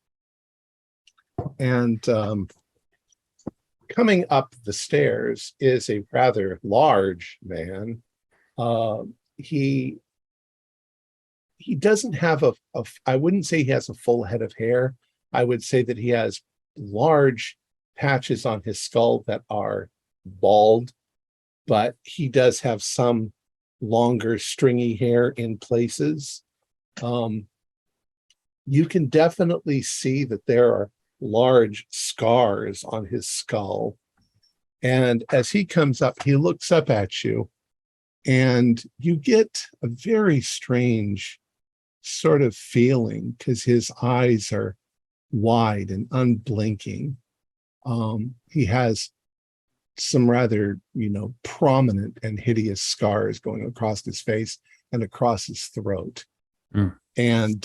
Speaker 1: And coming up the stairs is a rather large man. He doesn't have I wouldn't say he has a full head of hair. I would say that he has large patches on his skull that are bald, but he does have some longer stringy hair in places. You can definitely see that there are large scars on his skull. And as he comes up, he looks up at you. And you get a very strange sort of feeling because his eyes are wide and unblinking. He has some rather, prominent and hideous scars going across his face and across his throat. And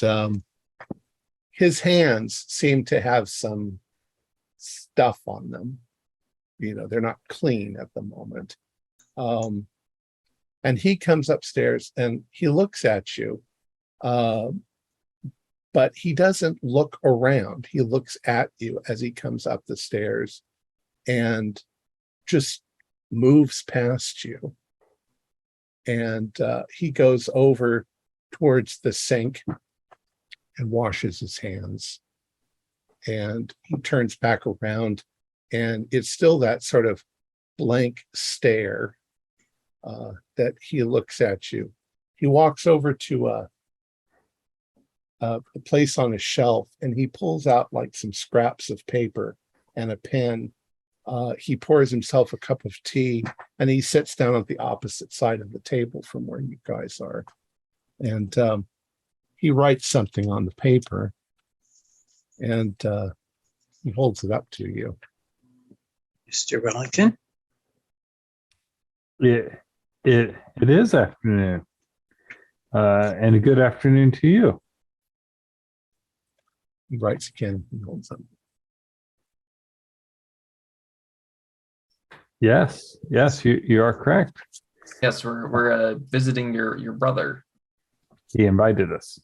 Speaker 1: his hands seem to have some stuff on them. They're not clean at the moment. And he comes upstairs and he looks at you, but he doesn't look around. He looks at you as he comes up the stairs and just moves past you. And he goes over towards the sink and washes his hands. And he turns back around and it's still that sort of blank stare that he looks at you. He walks over to a place on a shelf and he pulls out like some scraps of paper and a pen. He pours himself a cup of tea and he sits down at the opposite side of the table from where you guys are. And he writes something on the paper and he holds it up to you.
Speaker 5: Mr. Wellington?
Speaker 7: It is afternoon, and a good afternoon to you.
Speaker 1: He writes again. He holds up.
Speaker 7: Yes, you are correct.
Speaker 6: Yes, we're visiting your brother.
Speaker 7: He invited us.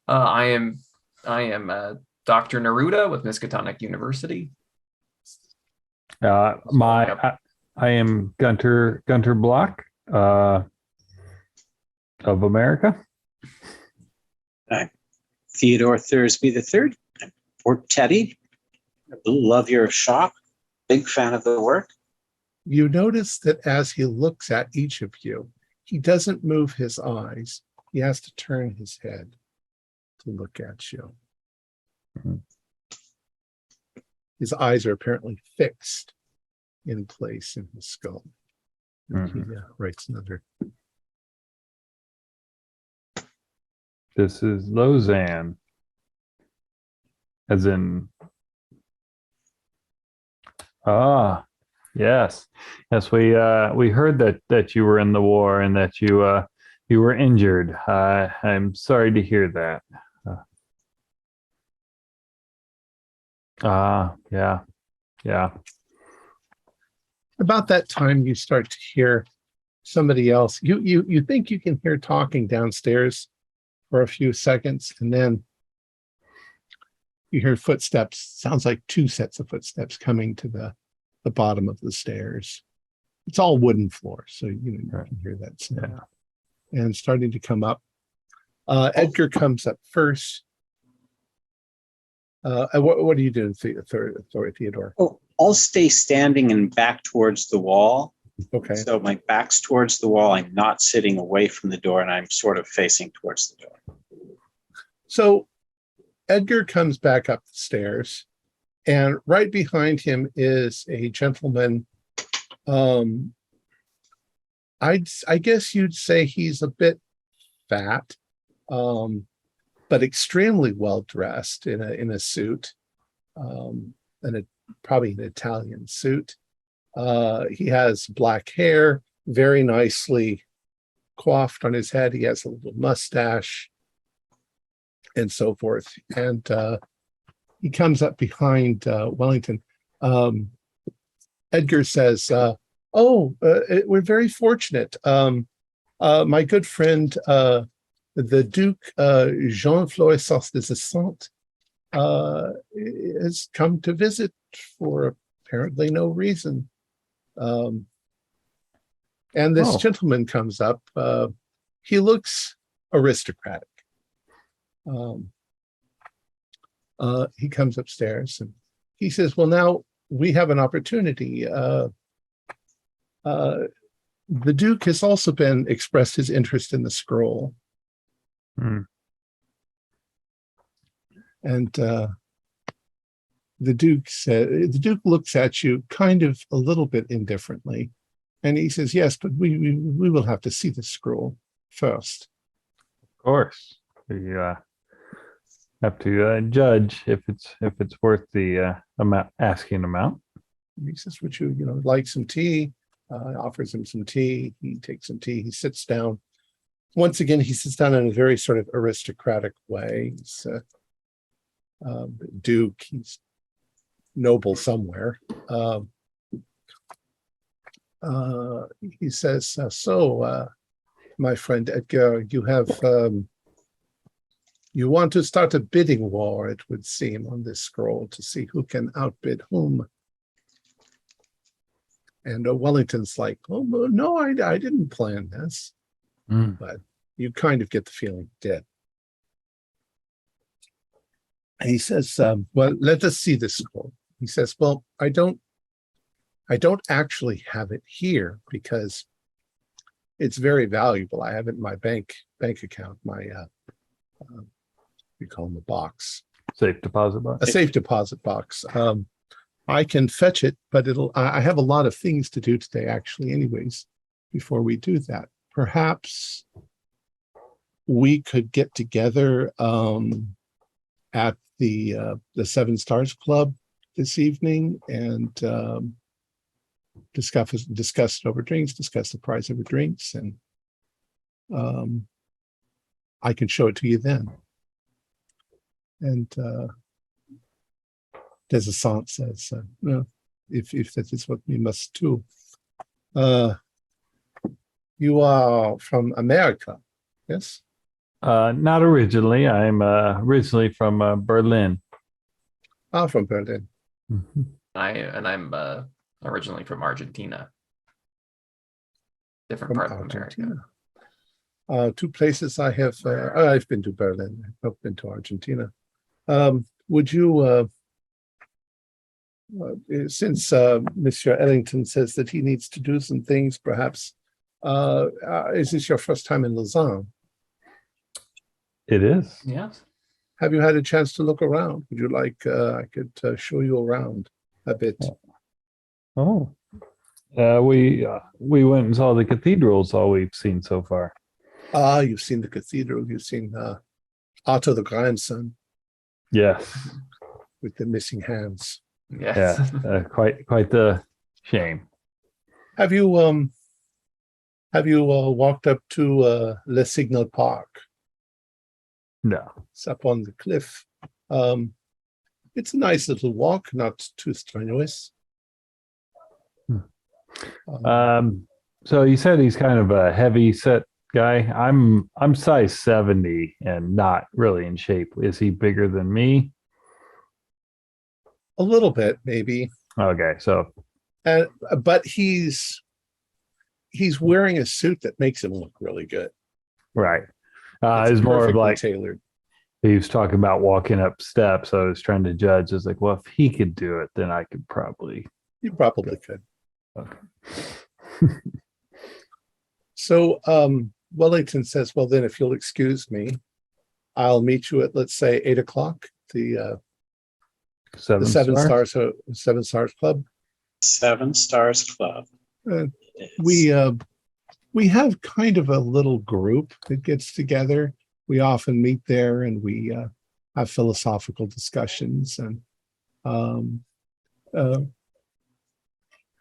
Speaker 6: I am Dr. Neruda with Miskatonic University.
Speaker 7: I am Gunter Block of America.
Speaker 5: Theodore Thursby III, Fort Teddy. Love your shop. Big fan of the work.
Speaker 1: You notice that as he looks at each of you, he doesn't move his eyes. He has to turn his head to look at you. His eyes are apparently fixed in place in his skull. He writes another.
Speaker 7: This is Lausanne. As in, yes. We heard that you were in the war and that you were injured. I'm sorry to hear that. Yeah.
Speaker 1: About that time, you start to hear somebody else. You think you can hear talking downstairs for a few seconds, and then you hear footsteps. Sounds like two sets of footsteps coming to the bottom of the stairs. It's all wooden floor, so you can hear that sound. Yeah. And starting to come up. Edgar comes up first. What are you doing, Theodore?
Speaker 5: Oh, I'll stay standing and back towards the wall.
Speaker 1: Okay.
Speaker 5: So my back's towards the wall. I'm not sitting away from the door, and I'm sort of facing towards the door. So Edgar comes back up the stairs, and right behind him is a gentleman. I guess you'd say he's a bit fat, but extremely well dressed in a suit, and probably an Italian suit. He has black hair, very nicely coiffed on his head. He has a little mustache and so forth. And he comes up behind Wellington. Edgar says, we're very fortunate. My good friend, the Duke Jean Florestas de Saint, has come to visit for apparently no reason. And this gentleman comes up. He looks aristocratic. He comes upstairs and he says, well, now we have an opportunity. The Duke has also expressed his interest in the scroll. And the Duke looks at you kind of a little bit indifferently, and he says, yes, but we will have to see the scroll first.
Speaker 7: Of course. We have to judge if it's worth the asking amount.
Speaker 1: He says, would you like some tea? Offers him some tea. He takes some tea. He sits down. Once again, he sits down in a very sort of aristocratic way. He's Duke. He's noble somewhere. He says, my friend Edgar, you want to start a bidding war, it would seem, on this scroll to see who can outbid whom. And Wellington's like, oh, no, I didn't plan this. But you kind of get the feeling he did. And he says, well, let us see this scroll. He says, well, I don't actually have it here because it's very valuable. I have it in my bank account, my we call them a box.
Speaker 7: Safe deposit box.
Speaker 1: A safe deposit box. I can fetch it, but I have a lot of things to do today, actually, anyways, before we do that. Perhaps we could get together at the Seven Stars Club this evening and discuss it over drinks, discuss the price over drinks, and I can show it to you then. And Desessant says, no, if that is what we must do. You are from America, yes?
Speaker 7: Not originally. I'm originally from Berlin.
Speaker 1: From Berlin.
Speaker 7: Mm-hmm.
Speaker 6: I'm originally from Argentina. Different part of America.
Speaker 1: Two places I have. I've been to Berlin. I've been to Argentina. Would you since Monsieur Wellington says that he needs to do some things, perhaps, is this your first time in Lausanne?
Speaker 7: It is.
Speaker 6: Yes.
Speaker 1: Have you had a chance to look around? Would you like I could show you around a bit?
Speaker 7: Oh, we went and saw the cathedrals. All we've seen so far.
Speaker 1: You've seen the cathedral. You've seen Otto the grandson
Speaker 7: Yes.
Speaker 1: with the missing hands.
Speaker 6: Yes.
Speaker 7: Yeah. Quite the shame.
Speaker 1: Have you walked up to Le Signal Park?
Speaker 7: No.
Speaker 1: It's up on the cliff. It's a nice little walk, not too strenuous.
Speaker 7: So you said he's kind of a heavy set guy. I'm size 70 and not really in shape. Is he bigger than me?
Speaker 1: A little bit, maybe.
Speaker 7: Okay, so
Speaker 1: But he's wearing a suit that makes him look really good.
Speaker 7: right.
Speaker 1: It's
Speaker 7: It's more of
Speaker 1: perfectly
Speaker 7: like
Speaker 1: tailored.
Speaker 7: he was talking about walking up steps. I was trying to judge. I was like, well, if he could do it, then I could probably.
Speaker 1: You probably could.
Speaker 7: Okay.
Speaker 1: So Wellington says, well, then if you'll excuse me, I'll meet you at, let's say, 8:00, the
Speaker 7: Seven
Speaker 1: Stars Club.
Speaker 5: 7 Stars Club.
Speaker 1: We have kind of a little group that gets together. We often meet there and we have philosophical discussions. And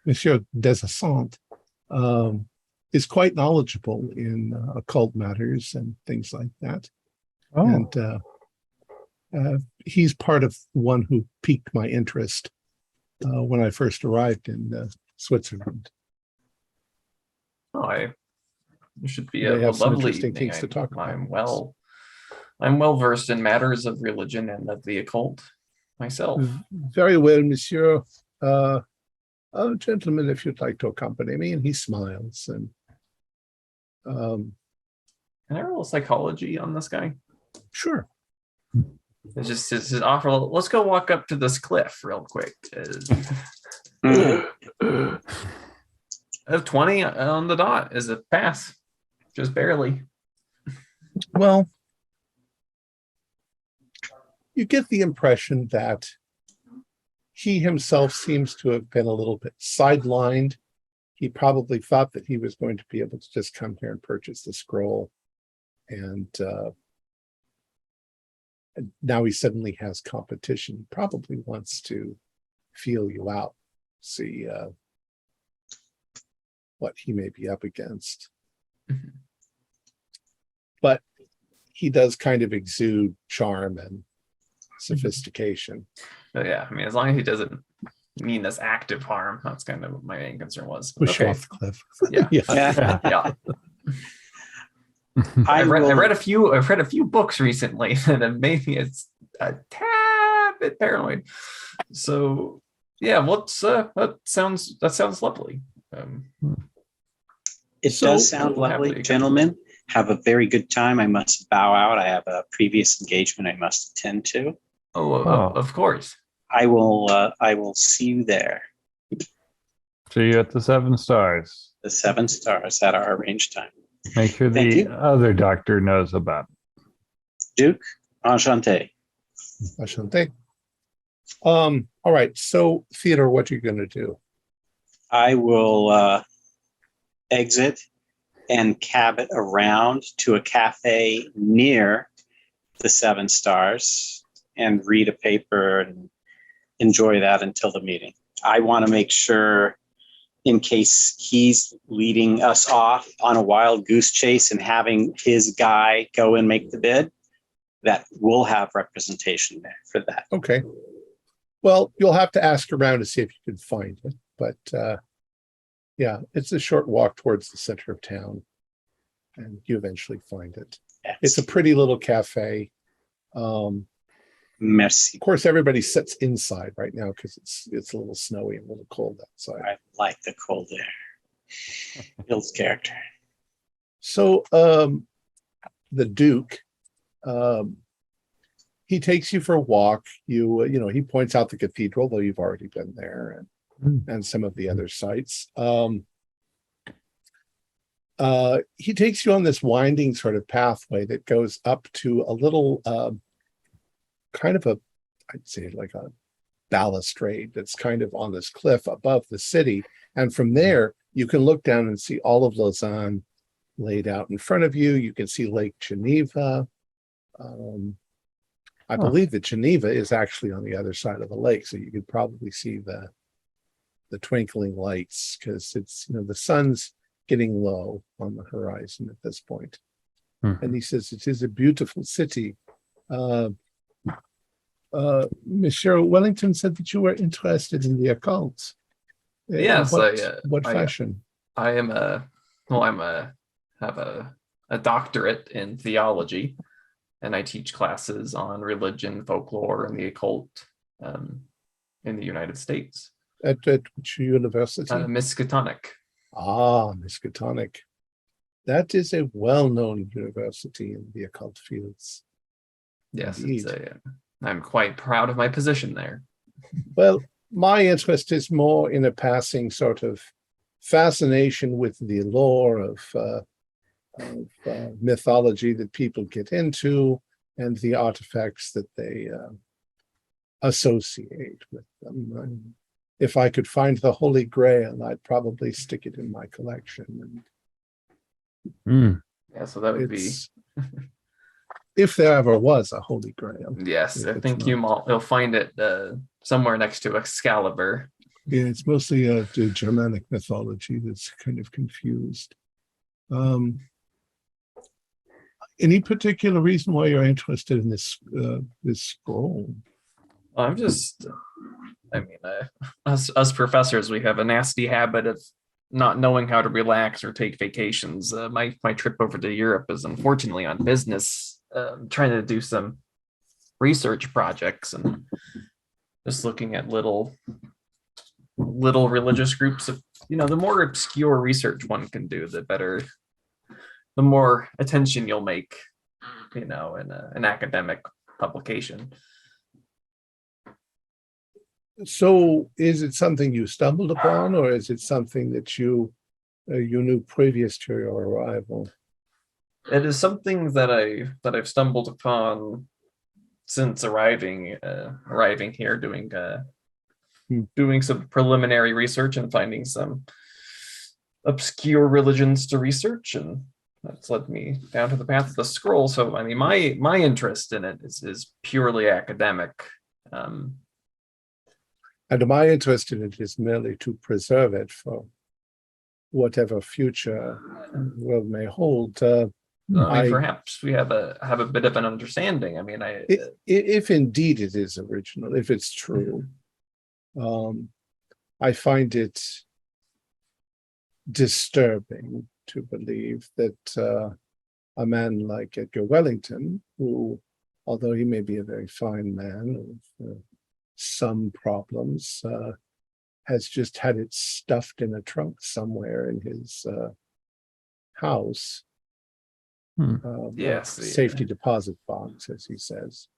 Speaker 1: Monsieur Desessant is quite knowledgeable in occult matters and things like that.
Speaker 7: Oh.
Speaker 1: And he's part of one who piqued my interest when I first arrived in Switzerland.
Speaker 6: Oh, it should be
Speaker 1: They
Speaker 6: a
Speaker 1: have some
Speaker 6: lovely
Speaker 1: interesting
Speaker 6: evening.
Speaker 1: things to talk about.
Speaker 6: I'm well versed in matters of religion and of the occult myself.
Speaker 1: Very well, monsieur. Gentlemen, if you'd like to accompany me. And he smiles. And
Speaker 6: Can I roll psychology on this guy?
Speaker 1: sure.
Speaker 6: It's just his offer. Let's go walk up to this cliff real quick. I have 20 on the dot as a pass, just barely.
Speaker 1: Well, you get the impression that he himself seems to have been a little bit sidelined. He probably thought that he was going to be able to just come here and purchase the scroll. And now he suddenly has competition. He probably wants to feel you out, see what he may be up against.
Speaker 6: Mm-hmm.
Speaker 1: But he does kind of exude charm and sophistication.
Speaker 6: But yeah, I mean, as long as he doesn't mean this active harm, that's kind of what my main concern was.
Speaker 1: Push
Speaker 6: Okay.
Speaker 1: off the cliff.
Speaker 6: Yeah.
Speaker 5: Yeah.
Speaker 6: Yeah. I've read a few books recently that have made me a tad bit paranoid. So yeah, that sounds lovely.
Speaker 5: It does sound lovely, gentlemen. Have a very good time. I must bow out. I have a previous engagement I must attend to.
Speaker 6: Of course.
Speaker 5: I will see you there.
Speaker 7: See you at the 7 Stars.
Speaker 5: The 7 Stars at our arranged time.
Speaker 7: Make sure
Speaker 5: Thank
Speaker 7: the
Speaker 5: you.
Speaker 7: other doctor knows about it.
Speaker 5: Duke, enchanté.
Speaker 1: Enchanté. All right. So, Theodore, what are you going to do?
Speaker 5: I will exit and cab it around to a cafe near the 7 Stars and read a paper and enjoy that until the meeting. I want to make sure, in case he's leading us off on a wild goose chase and having his guy go and make the bid, that we'll have representation there for that.
Speaker 1: Okay. Well, you'll have to ask around to see if you can find it. But yeah, it's a short walk towards the center of town, and you eventually find it. It's a pretty little cafe.
Speaker 5: Merci.
Speaker 1: Of course, everybody sits inside right now because it's a little snowy and a little cold outside.
Speaker 5: I like the cold air. Builds character.
Speaker 1: So the Duke, he takes you for a walk. He points out the cathedral, though you've already been there, and some of the other sites. He takes you on this winding sort of pathway that goes up to a little kind of I'd say like a balustrade that's kind of on this cliff above the city. And from there, you can look down and see all of Lausanne laid out in front of you. You can see Lake Geneva. I believe that Geneva is actually on the other side of the lake, so you could probably see the twinkling lights, because it's, the sun's getting low on the horizon at this point. And he says it is a beautiful city. Monsieur Wellington said that you were interested in the occult.
Speaker 6: Yes,
Speaker 1: what fashion?
Speaker 6: I am have a doctorate in theology, and I teach classes on religion, folklore, and the occult in the United States.
Speaker 1: At which university?
Speaker 6: Miskatonic.
Speaker 1: Miskatonic. That is a well-known university in the occult fields.
Speaker 6: Yes, I'm quite proud of my position there.
Speaker 1: Well, my interest is more in a passing sort of fascination with the lore of mythology that people get into, and the artifacts that they associate with them. If I could find the Holy Grail, I'd probably stick it in my collection.
Speaker 6: Yeah, so that would be...
Speaker 1: if there ever was a Holy Grail.
Speaker 6: Yes, I think you'll find it somewhere next to Excalibur.
Speaker 1: Yeah, it's mostly the Germanic mythology that's kind of confused. Any particular reason why you're interested in this scroll?
Speaker 6: Us professors, we have a nasty habit of not knowing how to relax or take vacations. My trip over to Europe is unfortunately on business. Trying to do some research projects and just looking at little religious groups of, the more obscure research one can do, the more attention you'll make, in an academic publication.
Speaker 1: So is it something you stumbled upon, or is it something that you knew previous to your arrival?
Speaker 6: It is something that I've stumbled upon since arriving here, doing some preliminary research and finding some obscure religions to research, and that's led me down to the path of the scroll. So my interest in it is purely academic.
Speaker 1: And my interest in it is merely to preserve it for whatever future world may hold.
Speaker 6: Perhaps we have a bit of an understanding.
Speaker 1: If indeed it is original, if it's true, I find it disturbing to believe that a man like Edgar Wellington, who, although he may be a very fine man with some problems, has just had it stuffed in a trunk somewhere in his house.
Speaker 6: Yes,
Speaker 1: safety deposit box, as he says.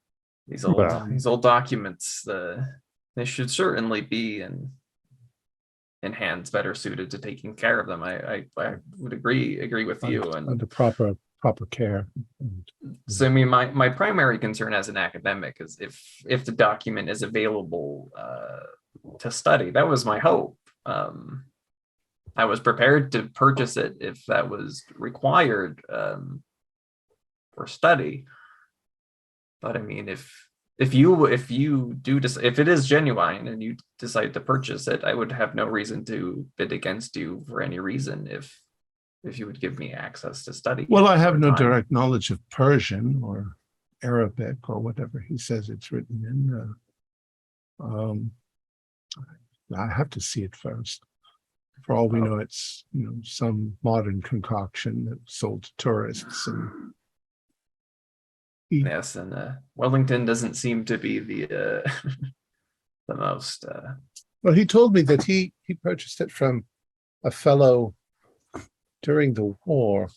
Speaker 6: These old documents, they should certainly be in hands better suited to taking care of them. I would agree with you, and
Speaker 1: under proper care.
Speaker 6: So my primary concern as an academic is if the document is available to study. That was my hope. I was prepared to purchase it if that was required for study. But if it is genuine and you decide to purchase it, I would have no reason to bid against you for any reason if you would give me access to study.
Speaker 1: Well, I have no direct knowledge of Persian or Arabic or whatever he says it's written in. I have to see it first. For all we know, it's some modern concoction that was sold to tourists. And
Speaker 6: yes, and Wellington doesn't seem to be the the most.
Speaker 1: Well, he told me that he purchased it from a fellow during the war.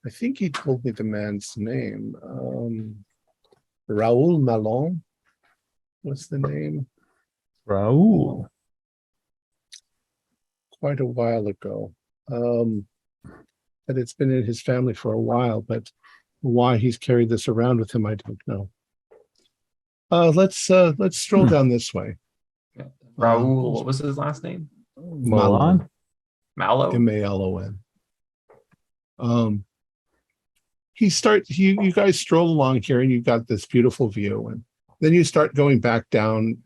Speaker 1: I think he told me the man's name. Raoul Malon. What's the name?
Speaker 7: Raoul.
Speaker 1: Quite a while ago. But it's been in his family for a while, but why he's carried this around with him, I don't know. Let's stroll down this way.
Speaker 6: Raoul, what was his last name?
Speaker 7: Malon?
Speaker 6: Mallow?
Speaker 1: Malon. You guys stroll along here and you've got this beautiful view, and then you start going back down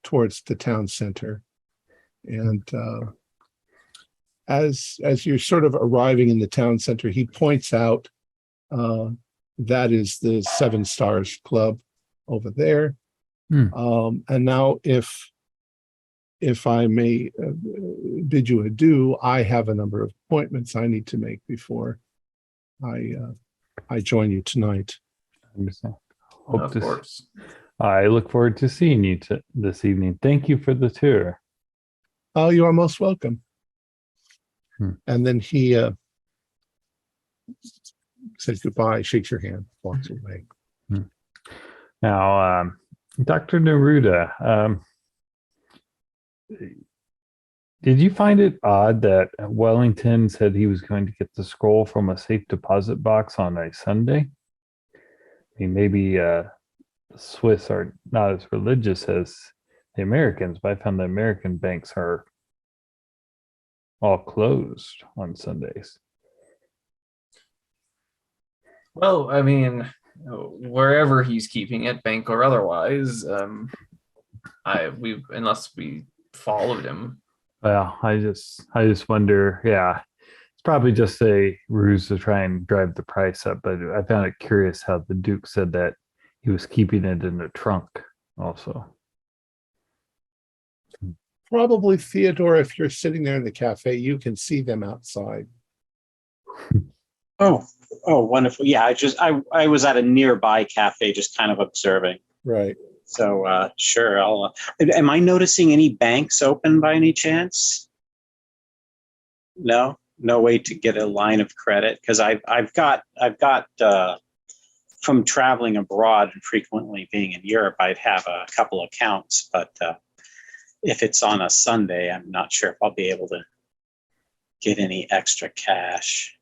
Speaker 1: towards the town center. And as you're sort of arriving in the town center, he points out that is the Seven Stars Club over there. And now if I may bid you adieu, I have a number of appointments I need to make before I join you tonight.
Speaker 7: I understand.
Speaker 6: Of course.
Speaker 7: I look forward to seeing you this evening. Thank you for the tour.
Speaker 1: Oh, you are most welcome. And then he says goodbye, shakes your hand, walks away.
Speaker 7: Now, Dr. Neruda, did you find it odd that Wellington said he was going to get the scroll from a safe deposit box on a Sunday? I mean, maybe the Swiss are not as religious as the Americans, but I found the American banks are all closed on Sundays.
Speaker 6: Well, I mean, wherever he's keeping it, bank or otherwise, unless we followed him.
Speaker 7: Well, I just wonder, yeah, it's probably just a ruse to try and drive the price up, but I found it curious how the Duke said that he was keeping it in the trunk also.
Speaker 1: Probably, Theodore, if you're sitting there in the cafe, you can see them outside.
Speaker 5: Oh, wonderful. Yeah, I was at a nearby cafe just kind of observing.
Speaker 1: Right.
Speaker 5: So sure, I'll am I noticing any banks open by any chance? No way to get a line of credit, because I've got from traveling abroad and frequently being in Europe, I'd have a couple accounts, but if it's on a Sunday, I'm not sure if I'll be able to get any extra cash.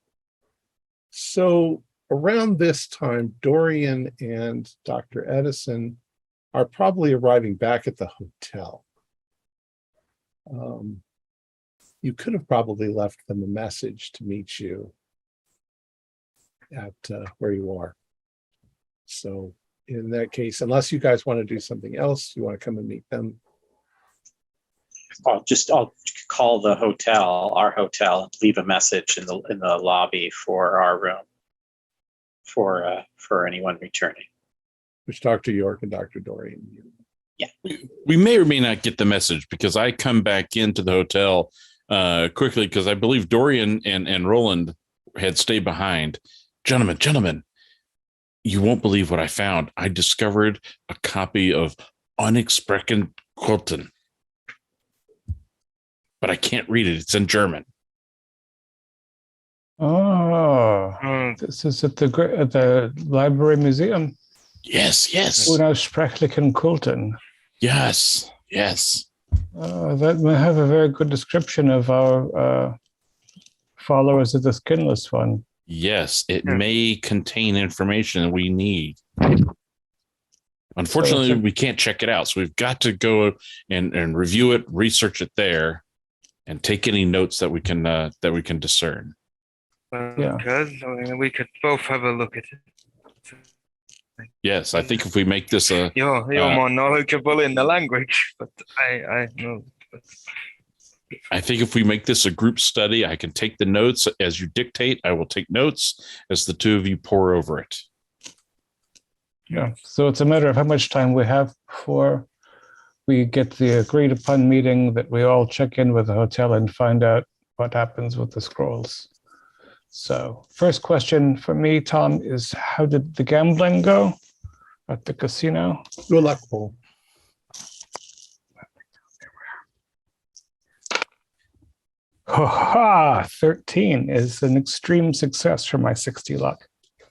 Speaker 1: So around this time, Dorian and Dr. Edison are probably arriving back at the hotel. You could have probably left them a message to meet you at where you are. So in that case, unless you guys want to do something else, you want to come and meet them.
Speaker 5: I'll call the hotel, our hotel, and leave a message in the lobby for our room for anyone returning.
Speaker 1: Which Dr. York and Dr. Dorian.
Speaker 5: Yeah.
Speaker 2: We may or may not get the message because I come back into the hotel quickly because I believe Dorian and Roland had stayed behind. Gentlemen, you won't believe what I found. I discovered a copy of Unexprechen Kulten. But I can't read it. It's in German.
Speaker 3: Oh, this is at the Library Museum.
Speaker 2: Yes.
Speaker 3: Unersprechlichen Kulten.
Speaker 2: Yes.
Speaker 3: That may have a very good description of our followers of the Skinless One.
Speaker 2: Yes, it may contain information we need. Unfortunately, we can't check it out. So we've got to go and review it, research it there, and take any notes that we can discern.
Speaker 3: Yeah.
Speaker 4: Because we could both have a look at it.
Speaker 2: Yes, I think if we make this a...
Speaker 4: You're more knowledgeable in the language, but I know.
Speaker 2: I think if we make this a group study, I can take the notes as you dictate. I will take notes as the two of you pour over it.
Speaker 3: Yeah. So it's a matter of how much time we have before we get the agreed upon meeting that we all check in with the hotel and find out what happens with the scrolls. So first question for me, Tom, is how did the gambling go at the casino?
Speaker 1: Good luck, Paul.
Speaker 3: Ha! 13 is an extreme success for my 60 luck.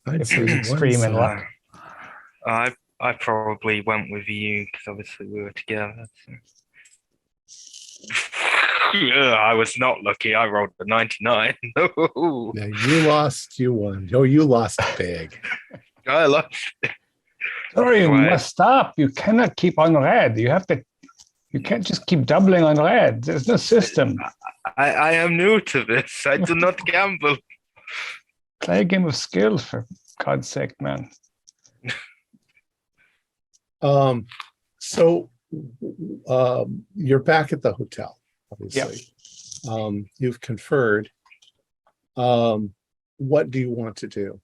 Speaker 3: If it was extreme in luck.
Speaker 4: I I probably went with you because obviously we were together. So. I was not lucky. I rolled a 99. No.
Speaker 1: Now you lost, you won. Oh, you lost big.
Speaker 4: I lost.
Speaker 3: Dorian, you must stop. You cannot keep on red. You can't just keep doubling on red. There's no system.
Speaker 4: I am new to this. I do not gamble.
Speaker 3: Play a game of skill, for God's sake, man.
Speaker 1: So you're back at the hotel, obviously. Yep. You've conferred. What do you want to do?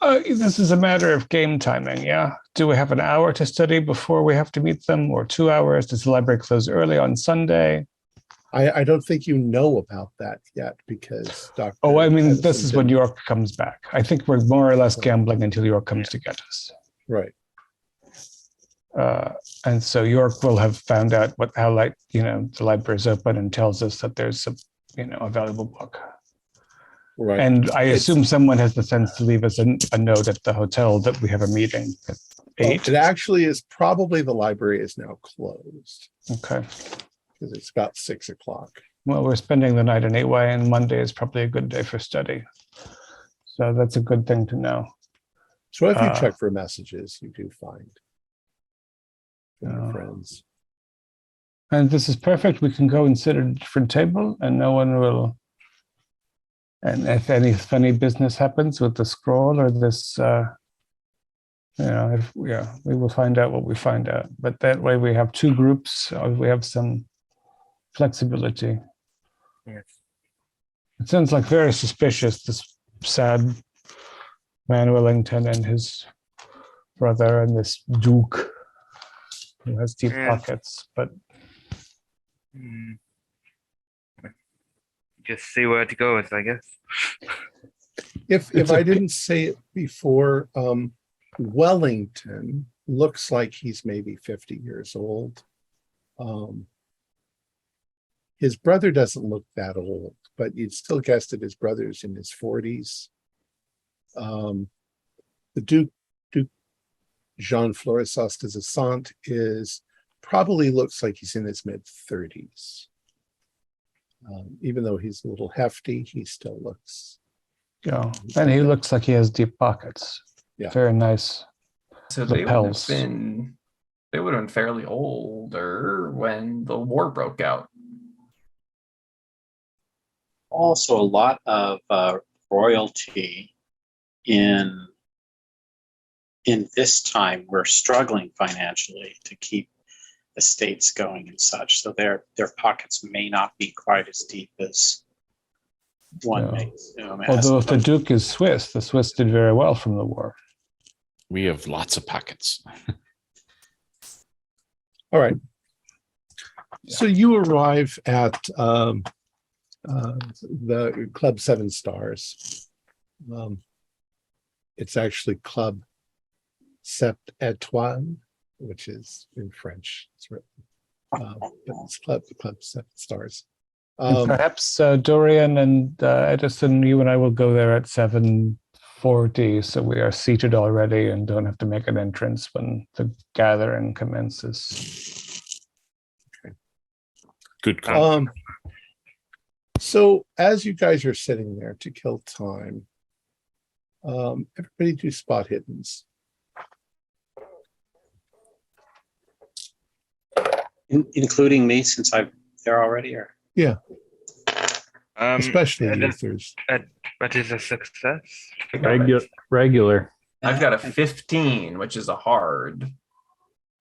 Speaker 3: This is a matter of game timing, yeah? Do we have an hour to study before we have to meet them, or 2 hours? Does the library close early on Sunday?
Speaker 1: I don't think you know about that yet because Dr.
Speaker 3: Oh, I mean,
Speaker 1: Edison
Speaker 3: this is when York comes back. I think we're more or less gambling until York comes to get us.
Speaker 1: Right.
Speaker 3: And so York will have found out how late, the library is open and tells us that there's a valuable book.
Speaker 1: Right.
Speaker 3: And I assume someone has the sense to leave us a note at the hotel that we have a meeting at 8.
Speaker 1: It actually is probably the library is now closed.
Speaker 3: Okay.
Speaker 1: Because it's about 6 o'clock.
Speaker 3: Well, we're spending the night anyway, and Monday is probably a good day for study. So that's a good thing to know.
Speaker 1: So if you check for messages, you do find your friends.
Speaker 3: And this is perfect. We can go and sit at a different table, and no one will. And if any funny business happens with the scroll or this, we will find out what we find out. But that way, we have 2 groups. We have some flexibility.
Speaker 4: Yes.
Speaker 3: It sounds like very suspicious. This sad man Wellington and his brother and this Duke who has deep pockets, but
Speaker 4: just see where it goes, I guess.
Speaker 1: If I didn't say it before, Wellington looks like he's maybe 50 years old. His brother doesn't look that old, but you'd still guess that his brother's in his 40s. The Duke Jean Florisas de Zessant probably looks like he's in his mid-30s. Even though he's a little hefty, he still looks.
Speaker 3: Yeah, and he looks like he has deep pockets.
Speaker 1: Yeah,
Speaker 3: very nice.
Speaker 6: So
Speaker 3: lapels.
Speaker 6: they would have been fairly older when the war broke out.
Speaker 5: Also, a lot of royalty in this time were struggling financially to keep estates going and such, so their pockets may not be quite as deep as one may assume.
Speaker 3: Although if the Duke is Swiss, the Swiss did very well from the war.
Speaker 2: We have lots of pockets.
Speaker 1: All right. So you arrive at the Club 7 Stars. It's actually Club Sept Étoiles, which is in French. It's written. But it's Club 7 Stars.
Speaker 3: And perhaps Dorian and Edison, you and I will go there at 7:40, so we are seated already and don't have to make an entrance when the gathering commences.
Speaker 1: Okay.
Speaker 2: Good call.
Speaker 1: So as you guys are sitting there to kill time, everybody do spot hiddens.
Speaker 5: Including me, since I'm there already, or
Speaker 1: yeah, especially Luthers.
Speaker 4: But is a success.
Speaker 7: Regular.
Speaker 6: I've got a 15, which is a hard.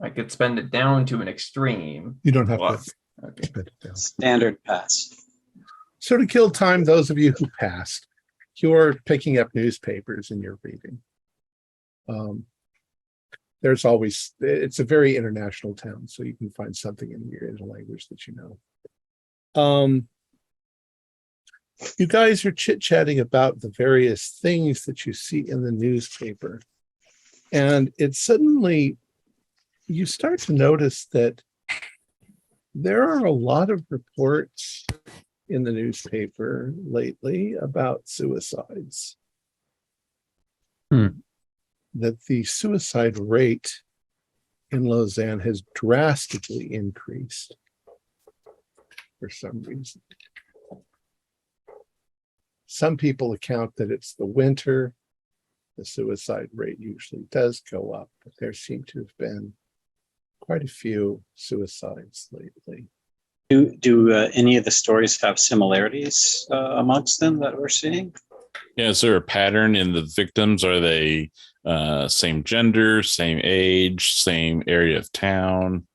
Speaker 6: I could spend it down to an extreme.
Speaker 1: You don't have to
Speaker 6: Okay.
Speaker 1: spend it down.
Speaker 5: Standard pass.
Speaker 1: So to kill time, those of you who passed, you're picking up newspapers and you're reading. There's always, it's a very international town, so you can find something in a language that you know. You guys are chit-chatting about the various things that you see in the newspaper. And it suddenly, you start to notice that there are a lot of reports in the newspaper lately about suicides. that the suicide rate in Lausanne has drastically increased for some reason. Some people account that it's the winter. The suicide rate usually does go up, but there seem to have been quite a few suicides lately.
Speaker 5: Do any of the stories have similarities amongst them that we're seeing?
Speaker 2: Yeah, is there a pattern in the victims? Are they same gender, same age, same area of town?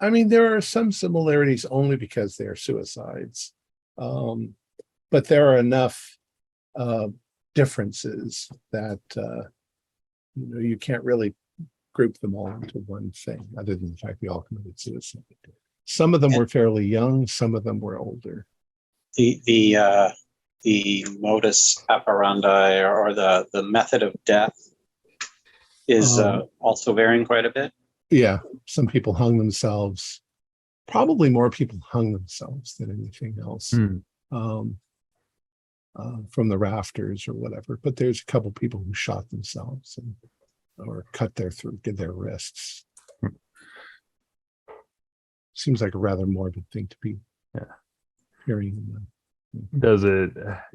Speaker 1: I mean, there are some similarities only because they are suicides, but there are enough differences that you can't really group them all into one thing, other than the fact they all committed suicide. Some of them were fairly young, some of them were older.
Speaker 5: The modus operandi or the method of death is also varying quite a bit.
Speaker 1: Yeah, some people hung themselves. Probably more people hung themselves than anything else from the rafters or whatever. But there's a couple people who shot themselves or cut their wrists. Seems like a rather morbid thing to be hearing.
Speaker 7: Does it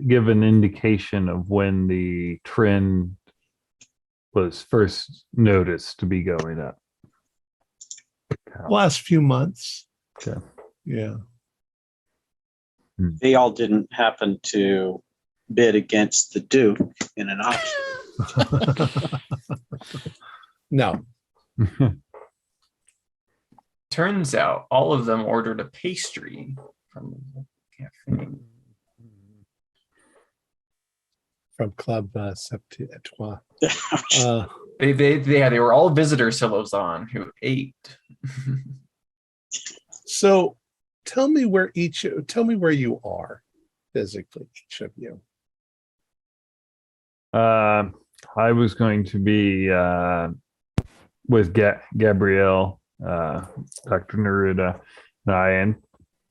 Speaker 7: give an indication of when the trend was first noticed to be going up?
Speaker 1: Last few months.
Speaker 7: Okay.
Speaker 1: Yeah.
Speaker 5: They all didn't happen to bid against the Duke in an auction.
Speaker 1: No.
Speaker 6: Turns out all of them ordered a pastry from the cafe.
Speaker 1: From Club Septietois.
Speaker 6: They were all visitors to Lausanne who ate.
Speaker 1: So tell me where you are physically, each of you.
Speaker 7: I was going to be with Gabrielle, Dr. Neruda, and I, and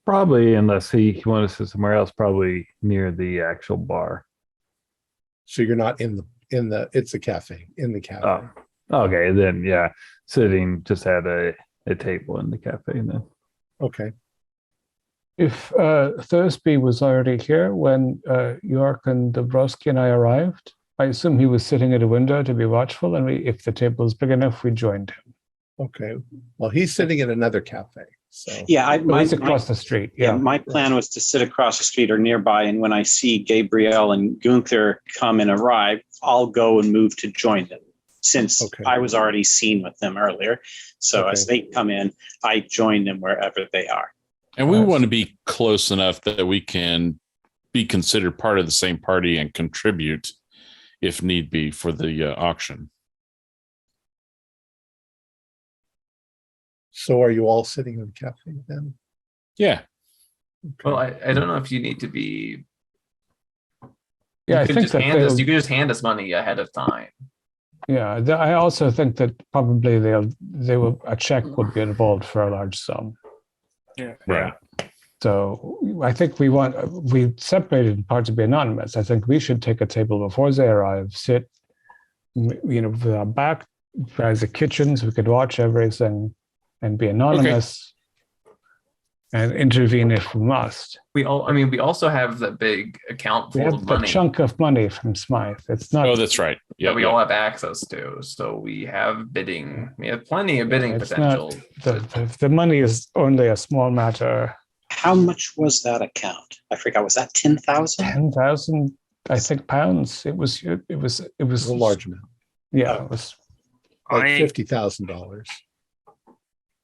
Speaker 7: probably, unless he wanted to sit somewhere else, probably near the actual bar.
Speaker 1: So you're not in the it's a cafe, in the cafe.
Speaker 7: Oh, okay, then yeah, sitting just at a table in the cafe then.
Speaker 1: Okay.
Speaker 3: If Thursby was already here when York and Dabrowski and I arrived, I assume he was sitting at a window to be watchful, and if the table was big enough, we joined him.
Speaker 1: Okay. Well, he's sitting at another cafe. So
Speaker 5: yeah,
Speaker 3: he's across the street.
Speaker 5: Yeah, my plan was to sit across the street or nearby, and when I see Gabrielle and Gunther come and arrive, I'll go and move to join them, since I was already seen with them earlier. So as they come in, I join them wherever they are.
Speaker 2: And we want to be close enough that we can be considered part of the same party and contribute, if need be, for the auction.
Speaker 1: So are you all sitting in the cafe then?
Speaker 2: Yeah.
Speaker 1: Okay.
Speaker 6: Well, I don't know if you need to be.
Speaker 3: Yeah,
Speaker 6: you could just hand us money ahead of time.
Speaker 3: Yeah, I also think that probably a check would be involved for a large sum.
Speaker 4: Yeah.
Speaker 2: Right.
Speaker 3: So I think we separated in part to be anonymous. I think we should take a table before they arrive, sit, with our back by the kitchens. We could watch everything and be anonymous and intervene if we must.
Speaker 6: We also have the big account full of money.
Speaker 3: The chunk of money from Smythe. It's not.
Speaker 2: Oh, that's right.
Speaker 6: Yeah, we all have access to. So we have bidding. We have plenty of bidding potential.
Speaker 3: The money is only a small matter.
Speaker 5: How much was that account? I forgot. Was that 10,000?
Speaker 3: 10,000, I think, pounds. It was a
Speaker 1: large amount.
Speaker 3: Yeah, it was
Speaker 1: like $50,000.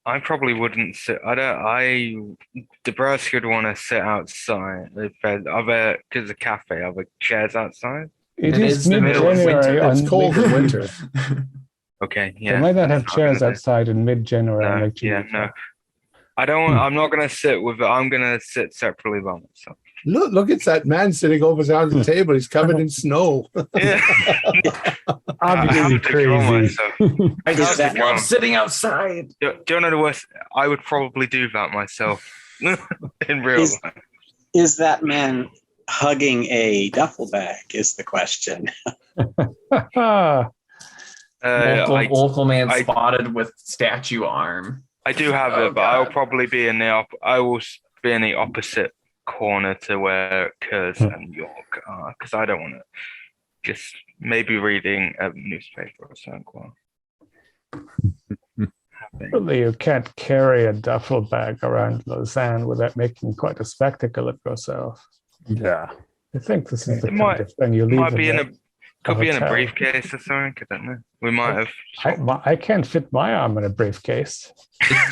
Speaker 4: I probably wouldn't sit. Dabrowski would want to sit outside. Because the cafe, are the chairs outside?
Speaker 3: It is mid-January.
Speaker 1: It's cold in winter.
Speaker 4: Okay, yeah.
Speaker 3: They might not have chairs outside in mid-January.
Speaker 4: No. I don't. I'm not going to sit with it. I'm going to sit separately by myself.
Speaker 1: Look, it's that man sitting over there on the table. He's covered in snow.
Speaker 4: Yeah.
Speaker 7: Obviously crazy.
Speaker 6: I'm sitting outside.
Speaker 4: Do you know the worst? I would probably do that myself in real life.
Speaker 5: Is that man hugging a duffel bag is the question.
Speaker 6: Local man spotted with statue arm.
Speaker 4: I do have it, but I'll probably be in the I will be in the opposite corner to where Kurz and York are, because I don't want to just maybe reading a newspaper or something.
Speaker 3: Surely you can't carry a duffel bag around Lausanne without making quite a spectacle of yourself.
Speaker 7: Yeah.
Speaker 3: I think this is the
Speaker 4: It
Speaker 3: kind of thing you leave
Speaker 4: might be in a
Speaker 3: hotel.
Speaker 4: briefcase or something. I don't know. We might have.
Speaker 3: I can't fit my arm in a briefcase.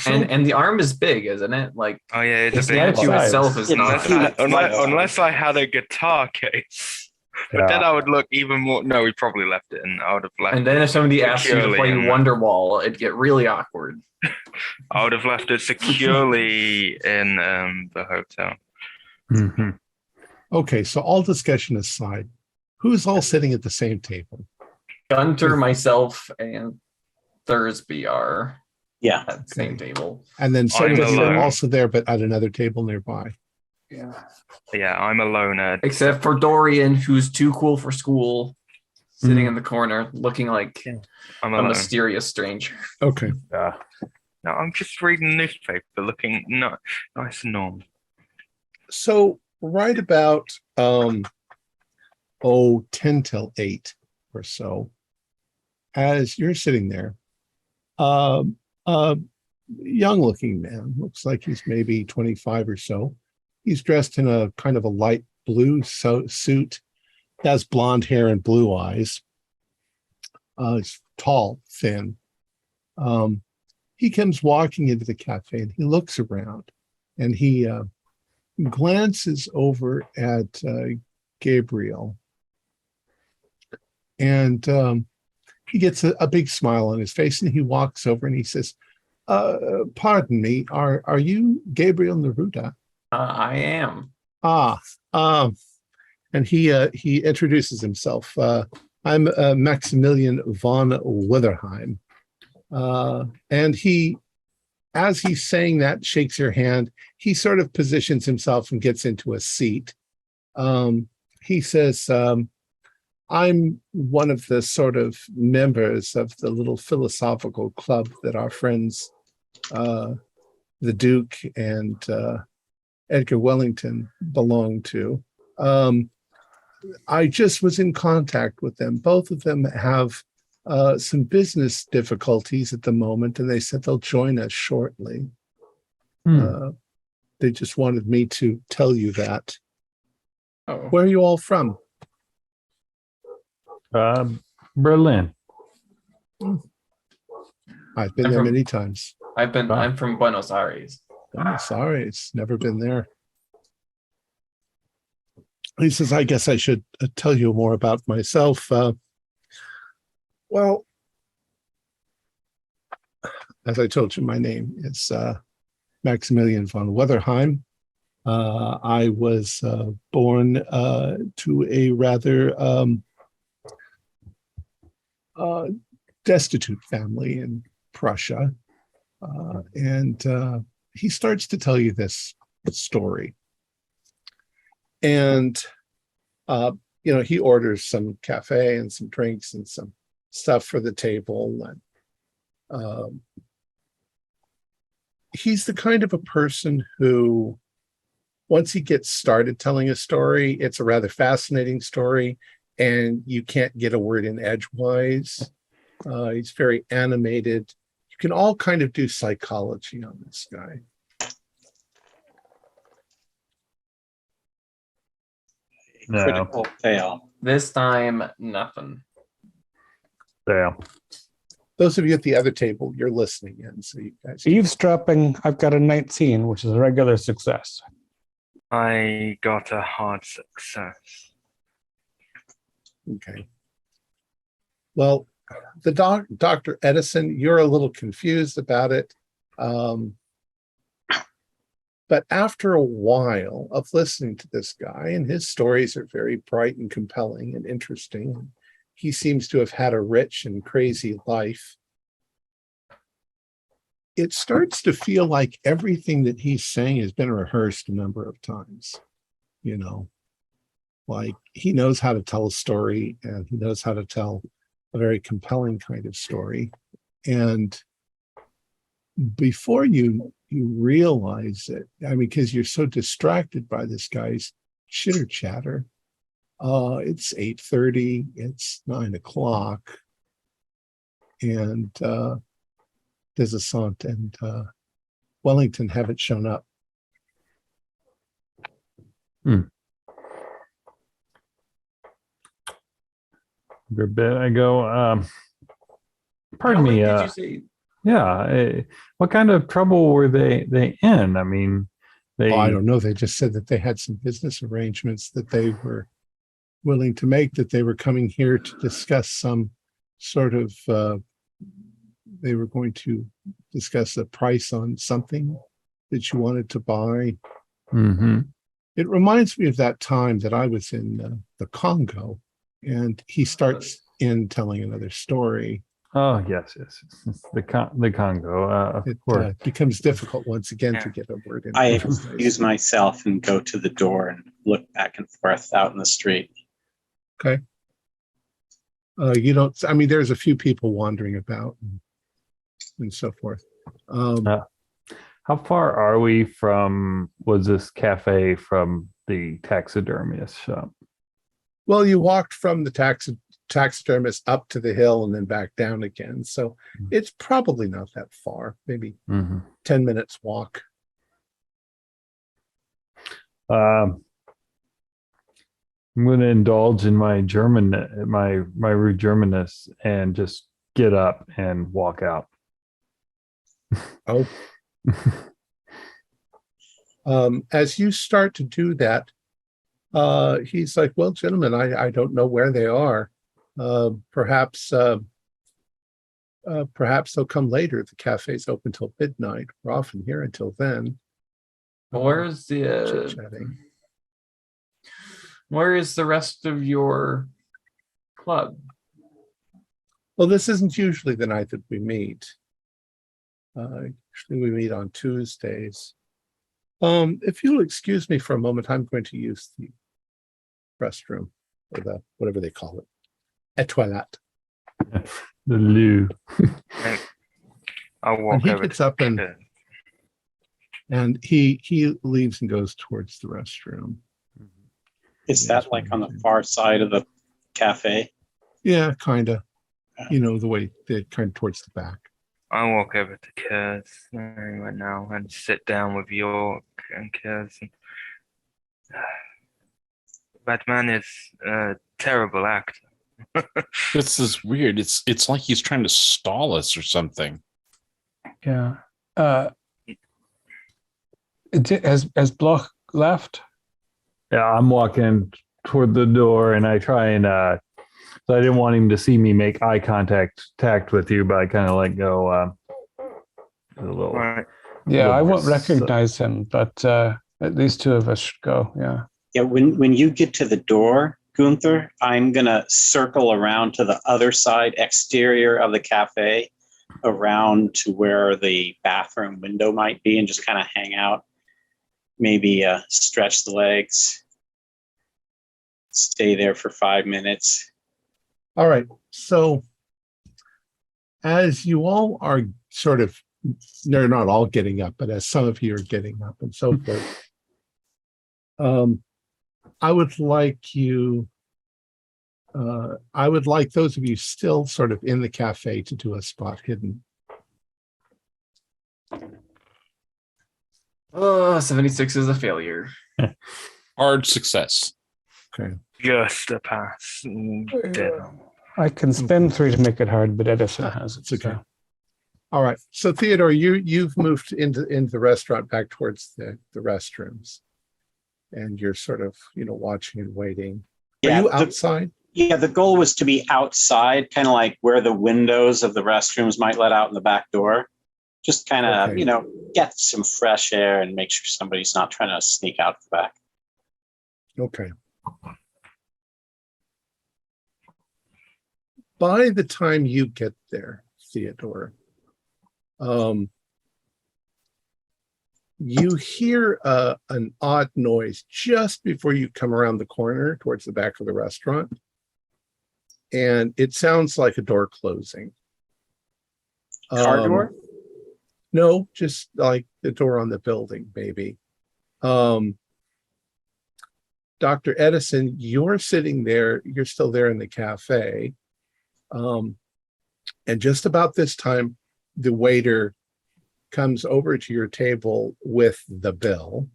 Speaker 6: And the arm is big, isn't it? Like,
Speaker 4: Oh yeah,
Speaker 6: the
Speaker 4: it's a big
Speaker 6: statue
Speaker 3: size.
Speaker 6: itself is not.
Speaker 4: unless I had a guitar case. But then I would look even more. No, we probably left it, and I would have left.
Speaker 6: And then if somebody asked you to
Speaker 4: securely
Speaker 6: play
Speaker 4: in the-
Speaker 6: Wonderwall, it'd get really awkward.
Speaker 4: I would have left it securely in the hotel.
Speaker 7: Mm-hmm.
Speaker 1: Okay, so all discussion aside, who's all sitting at the same table?
Speaker 6: Gunter, myself, and Thursby are
Speaker 5: Yeah.
Speaker 6: at the same table.
Speaker 1: And then
Speaker 4: I'm
Speaker 1: somebody
Speaker 4: alone.
Speaker 1: also there, but at another table nearby.
Speaker 4: Yeah, I'm a loner.
Speaker 6: Except for Dorian, who's too cool for school, sitting in the corner, looking like
Speaker 4: I'm
Speaker 6: a
Speaker 4: alone.
Speaker 6: mysterious stranger.
Speaker 1: Okay.
Speaker 7: Yeah.
Speaker 4: No, I'm just reading the newspaper, looking nice and normal.
Speaker 1: So right about 10 till 8 or so, as you're sitting there, a young looking man, looks like he's maybe 25 or so. He's dressed in a kind of a light blue suit, has blonde hair and blue eyes. He's tall, thin. He comes walking into the cafe and he looks around and he glances over at Gabriel, and he gets a big smile on his face, and he walks over and he says, pardon me, are you Gabriel Neruda?
Speaker 6: I am.
Speaker 1: And he introduces himself. I'm Maximilian von Witherheim. And he, as he's saying that, shakes your hand. He sort of positions himself and gets into a seat. He says, I'm one of the sort of members of the little philosophical club that our friends, the Duke and Edgar Wellington, belong to. I just was in contact with them. Both of them have some business difficulties at the moment, and they said they'll join us shortly. They just wanted me to tell you that.
Speaker 6: Oh.
Speaker 1: Where are you all from?
Speaker 7: Berlin.
Speaker 1: I've been there many times.
Speaker 6: I'm from Buenos Aires.
Speaker 1: Oh, sorry, it's never been there. He says, I guess I should tell you more about myself. Well, as I told you, my name is Maximilian von Wetherheim. I was born to a rather destitute family in Prussia. And he starts to tell you this story. And, he orders some cafe and some drinks and some stuff for the table. And he's the kind of a person who, once he gets started telling a story, it's a rather fascinating story, and you can't get a word in edgewise. He's very animated. You can all kind of do psychology on this guy.
Speaker 7: No.
Speaker 5: Critical fail.
Speaker 6: This time, nothing.
Speaker 7: Yeah.
Speaker 1: Those of you at the other table, you're listening in, so you guys.
Speaker 3: Eavesdropping, I've got a 19, which is a regular success.
Speaker 4: I got a hard success.
Speaker 1: Okay. Well, the Dr. Edison, you're a little confused about it. But after a while of listening to this guy, and his stories are very bright and compelling and interesting, he seems to have had a rich and crazy life. It starts to feel like everything that he's saying has been rehearsed a number of times, Like, he knows how to tell a story, and he knows how to tell a very compelling kind of story. And before you realize it, I mean, because you're so distracted by this guy's chitter chatter, it's 8:30, it's 9 o'clock, and Descent and Wellington haven't shown up.
Speaker 7: A bit I go, pardon
Speaker 6: How
Speaker 7: me.
Speaker 6: late did you say?
Speaker 7: Yeah. What kind of trouble were they in? I mean, they.
Speaker 1: Oh, I don't know. They just said that they had some business arrangements that they were willing to make, that they were coming here to discuss some sort of, they were going to discuss a price on something that you wanted to buy.
Speaker 7: Mm-hmm.
Speaker 1: It reminds me of that time that I was in the Congo, and he starts in telling another story.
Speaker 7: Oh, yes. It's the Congo. Of course.
Speaker 1: It becomes difficult once again to get a word in.
Speaker 5: I excuse myself and go to the door and look back and forth out in the street.
Speaker 1: Okay. You don't, I mean, there's a few people wandering about and so forth.
Speaker 7: How far are we was this cafe from the taxidermist shop?
Speaker 1: Well, you walked from the taxidermist up to the hill and then back down again. So it's probably not that far, maybe 10 minutes walk.
Speaker 7: I'm going to indulge in my rude Germanness and just get up and walk out.
Speaker 1: Oh. As you start to do that, he's like, well, gentlemen, I don't know where they are. Perhaps they'll come later. The cafe's open till midnight. We're often here until then.
Speaker 6: Where is the rest of your club?
Speaker 1: Well, this isn't usually the night that we meet. Usually we meet on Tuesdays. If you'll excuse me for a moment, I'm going to use the restroom, or the whatever they call it, a toilette.
Speaker 7: The loo.
Speaker 4: I'll walk
Speaker 1: And he
Speaker 4: over
Speaker 1: gets
Speaker 4: to
Speaker 1: up and he leaves and goes towards the restroom.
Speaker 5: Is that like on the far side of the cafe?
Speaker 1: Yeah, kind of. You know, the way they're kind of towards the back.
Speaker 4: I walk over to Kurz right now and sit down with York and Kurz. That man is a terrible actor.
Speaker 2: This is weird. It's like he's trying to stall us or something.
Speaker 3: Yeah. Has Bloch left?
Speaker 7: Yeah, I'm walking toward the door, and I try and so I didn't want him to see me make eye contact with you, but I kind of let go a little.
Speaker 4: Right.
Speaker 3: Yeah,
Speaker 7: little
Speaker 3: I
Speaker 7: more
Speaker 3: won't recognize him, but at least two of us should go. Yeah.
Speaker 5: Yeah, when you get to the door, Gunther, I'm going to circle around to the other side, exterior of the cafe, around to where the bathroom window might be, and just kind of hang out. Maybe stretch the legs, stay there for 5 minutes.
Speaker 1: All right. So as you all are sort of, they're not all getting up, but as some of you are getting up and so forth, I would like those of you still sort of in the cafe to do a spot hidden.
Speaker 6: 76 is a failure.
Speaker 2: Hard success.
Speaker 1: Okay.
Speaker 4: Just a pass.
Speaker 3: I can spend 3 to make it hard, but Edison has it.
Speaker 1: It's okay.
Speaker 3: So.
Speaker 1: All right. So Theodore, you've moved into the restaurant back towards the restrooms, and you're sort of, watching and waiting. Are you outside?
Speaker 5: The goal was to be outside, kind of like where the windows of the restrooms might let out in the back door. Just kind of,
Speaker 1: Okay.
Speaker 5: Get some fresh air and make sure somebody's not trying to sneak out the back.
Speaker 1: Okay. By the time you get there, Theodore, You hear an odd noise just before you come around the corner towards the back of the restaurant. And it sounds like a door closing.
Speaker 5: Car door?
Speaker 1: No, just like the door on the building, maybe. Dr. Edison, you're sitting there, you're still there in the cafe. And just about this time, the waiter comes over to your table with the bill.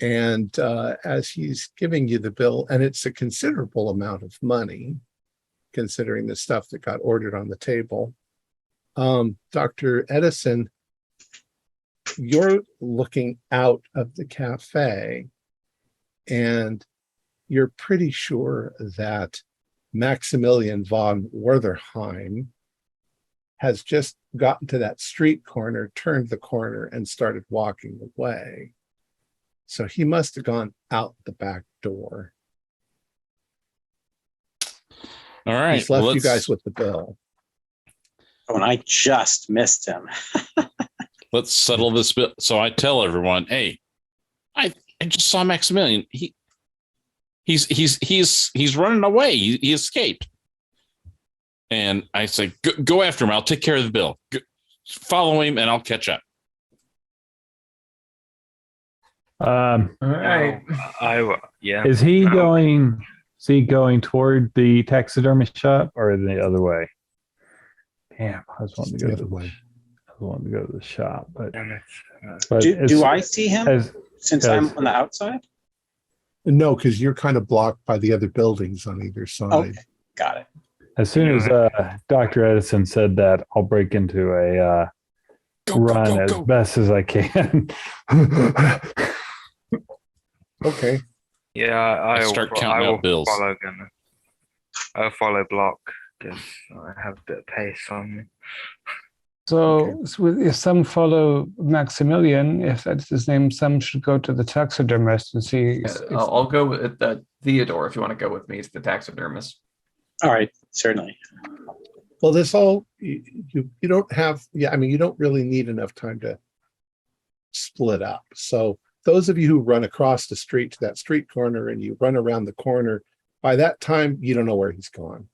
Speaker 1: And as he's giving you the bill, and it's a considerable amount of money, considering the stuff that got ordered on the table, Dr. Edison, you're looking out of the cafe, and you're pretty sure that Maximilian von Wertherheim has just gotten to that street corner, turned the corner, and started walking away. So he must have gone out the back door.
Speaker 2: All right.
Speaker 1: He's left you guys with the bill.
Speaker 5: Oh, and I just missed him.
Speaker 2: Let's settle this bill. So I tell everyone, hey, I just saw Maximilian. He's running away. He escaped. And I say, go after him. I'll take care of the bill. Follow him, and I'll catch up.
Speaker 6: All right.
Speaker 4: Yeah.
Speaker 7: Is he going toward the taxidermy shop or the other way? Damn, I was wanting to go
Speaker 1: The other way.
Speaker 7: I was wanting to go to the shop, but,
Speaker 4: Damn it.
Speaker 5: Do I see him since I'm
Speaker 7: as-
Speaker 5: on the outside?
Speaker 1: No, because you're kind of blocked by the other buildings on either side.
Speaker 5: Okay, got it.
Speaker 7: as soon as Dr. Edison said that, I'll break into a run as best as I can.
Speaker 1: Okay.
Speaker 4: Yeah,
Speaker 2: I start counting out bills.
Speaker 4: I'll follow Block because I have a bit of pace on me.
Speaker 3: So if some follow Maximilian, if that's his name, some should go to the taxidermist and see.
Speaker 6: I'll go with Theodore if you want to go with me to the taxidermist.
Speaker 5: All right, certainly.
Speaker 1: Well, this all you don't have. Yeah, I mean, you don't really need enough time to split up. So those of you who run across the street to that street corner and you run around the corner, by that time you don't know where he's gone.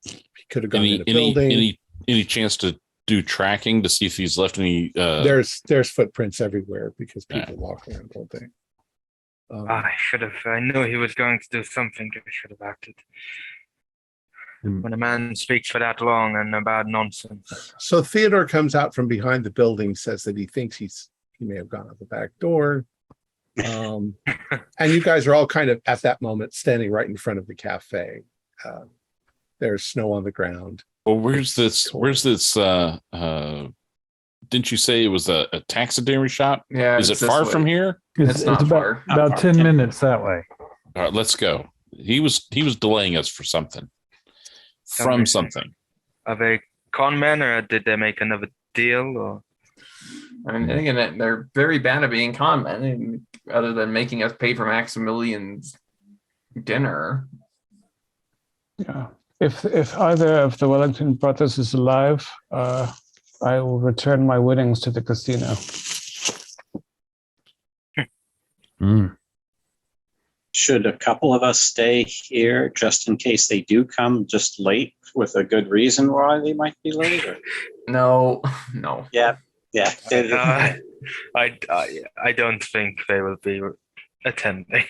Speaker 1: He could have gone in a building.
Speaker 2: Any chance to do tracking to see if he's left any?
Speaker 1: There's footprints everywhere because people walk around all day.
Speaker 4: I should have. I knew he was going to do something. I should have acted. When a man speaks for that long and about nonsense.
Speaker 1: So Theodore comes out from behind the building, says that he thinks he may have gone out the back door. And you guys are all kind of at that moment standing right in front of the cafe. There's snow on the ground.
Speaker 2: Well, where's this? Didn't you say it was a taxidermy shop?
Speaker 6: Yeah.
Speaker 2: Is it far from here?
Speaker 6: It's not far.
Speaker 7: About 10 minutes that way.
Speaker 2: All right, let's go. He was delaying us for something. From something.
Speaker 4: Are they con men, or did they make another deal? Or
Speaker 6: I mean, again, they're very bad at being con men, other than making us pay for Maximilian's dinner.
Speaker 3: Yeah. If either of the Wellington brothers is alive, I will return my winnings to the casino.
Speaker 5: Should a couple of us stay here just in case they do come just late with a good reason why they might be late? Or?
Speaker 6: No.
Speaker 5: Yeah.
Speaker 4: I don't think they will be attending.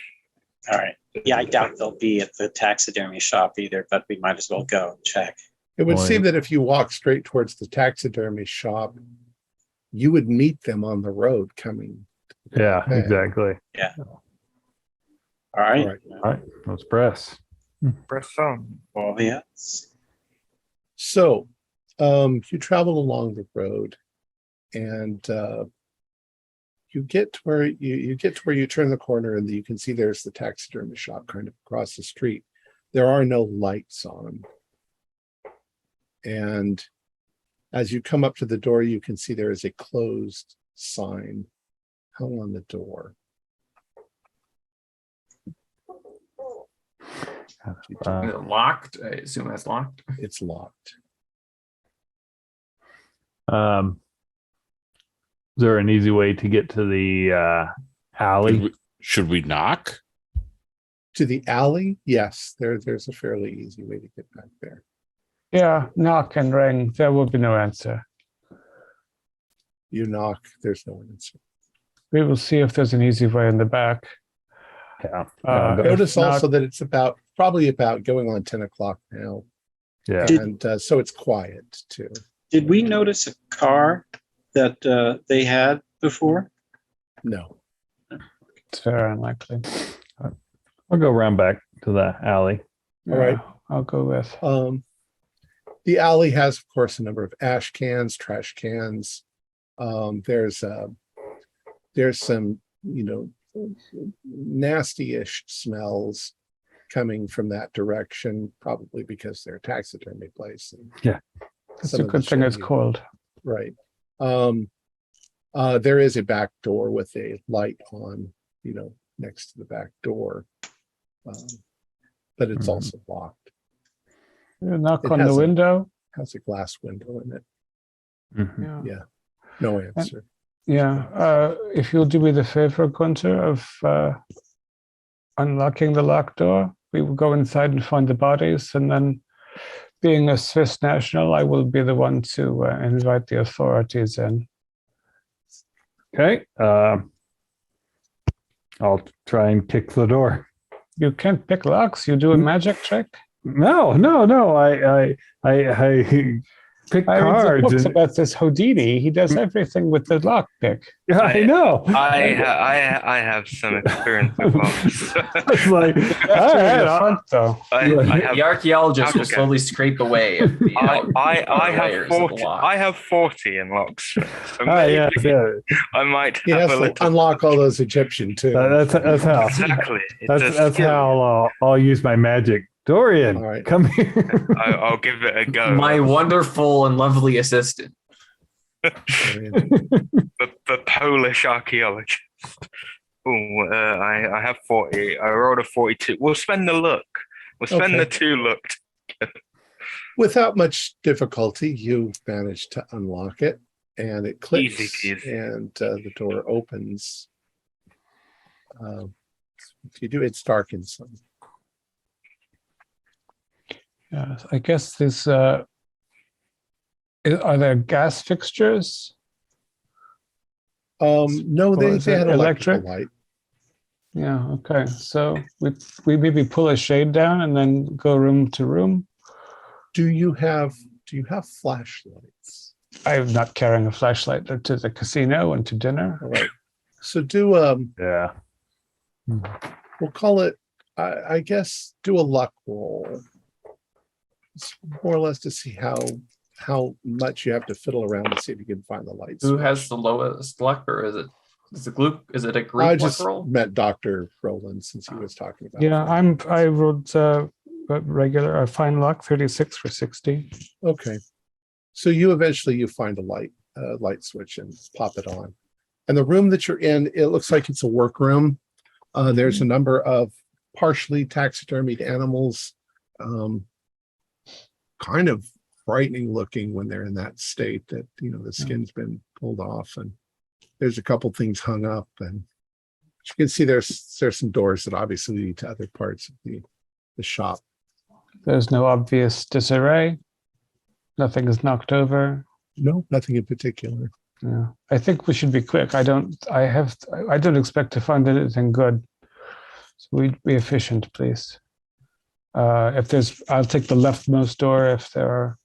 Speaker 5: All right. Yeah, I doubt they'll be at the taxidermy shop either, but we might as well go and check.
Speaker 1: It would seem that if you walk straight towards the taxidermy shop, you would meet them on the road coming.
Speaker 7: Yeah, exactly.
Speaker 5: Yeah. All right.
Speaker 7: All right, let's press.
Speaker 4: Press on.
Speaker 5: Well, yes.
Speaker 1: So you travel along the road, and you get to where you turn the corner, and you can see there's the taxidermy shop kind of across the street. There are no lights on, and as you come up to the door, you can see there is a closed sign hung on the door.
Speaker 6: Locked? I assume that's locked.
Speaker 1: It's locked.
Speaker 7: there an easy way to get to the alley?
Speaker 2: Should we knock?
Speaker 1: To the alley? Yes, there's a fairly easy way to get back there.
Speaker 3: Yeah, knock and ring. There will be no answer.
Speaker 1: You knock, there's no answer.
Speaker 3: We will see if there's an easy way in the back.
Speaker 7: Yeah.
Speaker 1: Notice also that it's probably about going on 10 o'clock now.
Speaker 7: Yeah.
Speaker 1: And so it's quiet too.
Speaker 5: Did we notice a car that they had before?
Speaker 1: No.
Speaker 3: It's very unlikely.
Speaker 7: I'll go around back to the alley.
Speaker 1: All right.
Speaker 3: I'll go with.
Speaker 1: The alley has, of course, a number of ash cans, trash cans. There's some, nasty-ish smells coming from that direction, probably because they're a taxidermy place.
Speaker 7: Yeah.
Speaker 3: It's a good thing it's cold.
Speaker 1: Right. There is a back door with a light on, next to the back door. But it's also locked.
Speaker 3: You knock on the window.
Speaker 1: Has a glass window in it.
Speaker 7: Mm-hmm.
Speaker 1: Yeah. No answer.
Speaker 3: If you'll do me the favor, Gunter, of unlocking the locked door, we will go inside and find the bodies, and then, being a Swiss national, I will be the one to invite the authorities in.
Speaker 7: Okay. I'll try and kick the door.
Speaker 3: You can't pick locks. You do a magic trick.
Speaker 7: No. I pick
Speaker 3: I read
Speaker 7: cards.
Speaker 3: books about this Houdini. He does everything with the lock pick.
Speaker 7: I know.
Speaker 4: I have some experience with locks.
Speaker 7: It's like, all right,
Speaker 3: Front, though.
Speaker 6: The archaeologist will slowly scrape away at the
Speaker 4: I have 40 in locks. So
Speaker 7: yeah.
Speaker 4: I might
Speaker 1: He
Speaker 4: have
Speaker 1: has
Speaker 4: a
Speaker 1: to
Speaker 4: little.
Speaker 1: unlock all those Egyptian too.
Speaker 7: That's how.
Speaker 4: Exactly.
Speaker 7: That's how I'll use my magic. Dorian,
Speaker 1: All right.
Speaker 7: come here.
Speaker 4: I'll give it a go.
Speaker 6: My wonderful and lovely assistant.
Speaker 4: the Polish archaeologist. Oh, I have 40. I rolled a 42. We'll spend the look. We'll spend the 2 look.
Speaker 1: Without much difficulty, you manage to unlock it, and it clicks,
Speaker 4: Easy.
Speaker 1: and the door opens. If you do, it's dark inside.
Speaker 3: Yeah, I guess this. Are there gas fixtures?
Speaker 1: No, they
Speaker 3: is it
Speaker 1: had
Speaker 3: electric?
Speaker 1: electrical light.
Speaker 3: Yeah. Okay. So we maybe pull a shade down and then go room to room.
Speaker 1: Do you have flashlights?
Speaker 3: I'm not carrying a flashlight to the casino and to dinner.
Speaker 1: All right. So do
Speaker 7: Yeah.
Speaker 1: we'll call it. I guess do a luck roll. It's more or less to see how much you have to fiddle around to see if you can find the lights.
Speaker 6: Who has the lowest luck, or is it a group
Speaker 1: I
Speaker 6: luck
Speaker 1: just
Speaker 6: roll?
Speaker 1: met Dr. Rowland since he was talking about.
Speaker 3: Yeah, I rolled regular fine luck 36 for 60.
Speaker 1: Okay. So you eventually find a light switch and pop it on. And the room that you're in, it looks like it's a workroom. There's a number of partially taxidermied animals, kind of frightening looking when they're in that state that, the skin's been pulled off, and there's a couple things hung up, and you can see there's some doors that obviously lead to other parts of the shop.
Speaker 3: There's no obvious disarray. Nothing is knocked over.
Speaker 1: No, nothing in particular.
Speaker 3: Yeah, I think we should be quick. I don't expect to find anything good. So we'd be efficient, please. I'll take the leftmost door if there are.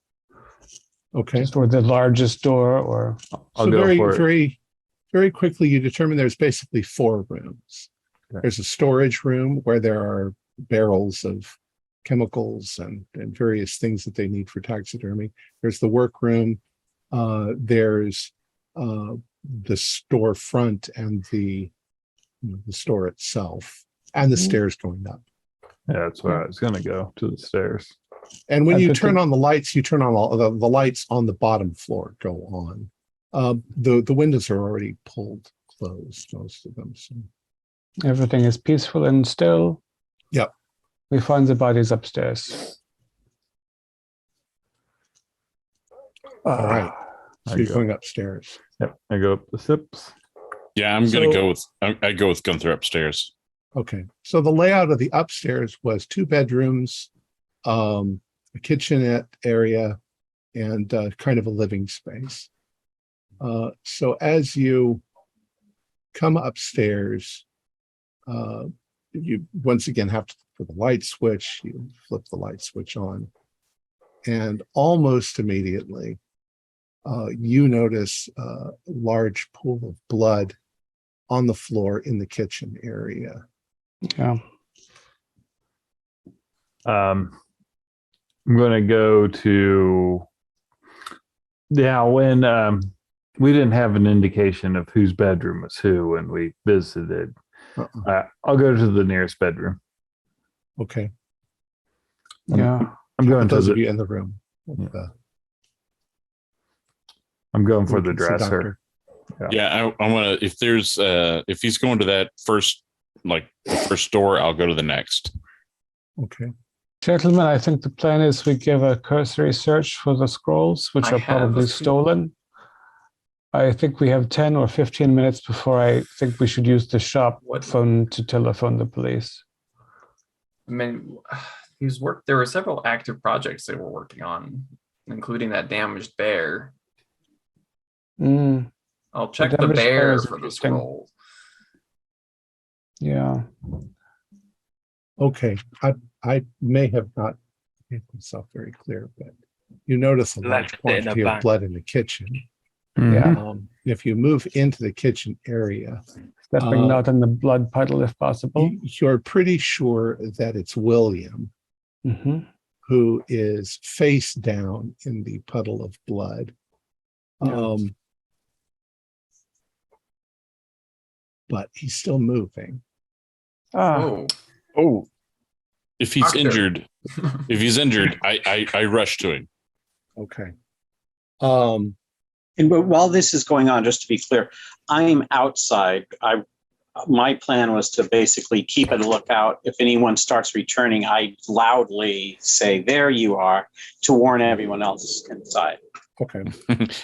Speaker 1: Okay.
Speaker 3: Or the largest door, or.
Speaker 7: I'll go for it.
Speaker 1: Very, very quickly, you determine there's basically 4 rooms.
Speaker 7: Okay.
Speaker 1: There's a storage room where there are barrels of chemicals and various things that they need for taxidermy. There's the workroom. There's the storefront and the store itself, and the stairs going up.
Speaker 7: Yeah, that's where I was going to go, to the stairs.
Speaker 1: And when you turn on the lights, you turn on all the lights on the bottom floor go on. The windows are already pulled closed, most of them. So.
Speaker 3: Everything is peaceful and still.
Speaker 1: Yep.
Speaker 3: We find the bodies upstairs.
Speaker 1: All right. So you're going upstairs.
Speaker 7: Yep, I go up the steps.
Speaker 2: Yeah, I'm gonna go with I go with Gunther upstairs.
Speaker 1: Okay. So the layout of the upstairs was 2 bedrooms, a kitchenette area, and kind of a living space. So as you come upstairs, you once again have to put the light switch, you flip the light switch on, and almost immediately you notice a large pool of blood on the floor in the kitchen area.
Speaker 3: Yeah.
Speaker 7: I'm going to go to, when we didn't have an indication of whose bedroom was who when we visited. I'll go to the nearest bedroom.
Speaker 1: Okay.
Speaker 3: Yeah.
Speaker 7: I'm going
Speaker 1: those
Speaker 7: to
Speaker 1: of you in the room.
Speaker 7: I'm going for the
Speaker 1: It's the
Speaker 7: dresser.
Speaker 1: doctor.
Speaker 2: Yeah, I want to. If he's going to that first, like the first door, I'll go to the next.
Speaker 1: Okay.
Speaker 3: Gentlemen, I think the plan is we give a cursory search for the scrolls, which are probably stolen. I think we have 10 or 15 minutes before I think we should use the shop phone to telephone the police.
Speaker 6: I mean, there were several active projects they were working on, including that damaged bear. I'll check the bears for the scroll.
Speaker 3: Yeah.
Speaker 1: Okay. I may have not made myself very clear, but you notice a large quantity of blood in the kitchen.
Speaker 3: Yeah.
Speaker 1: If you move into the kitchen area,
Speaker 3: stepping not in the blood puddle if possible.
Speaker 1: You're pretty sure that it's William who is face down in the puddle of blood. But he's still moving.
Speaker 2: Oh. If he's injured, I rush to him.
Speaker 1: Okay.
Speaker 5: And while this is going on, just to be clear, I'm outside. My plan was to basically keep a lookout. If anyone starts returning, I loudly say, "There you are," to warn everyone else inside.
Speaker 1: Okay.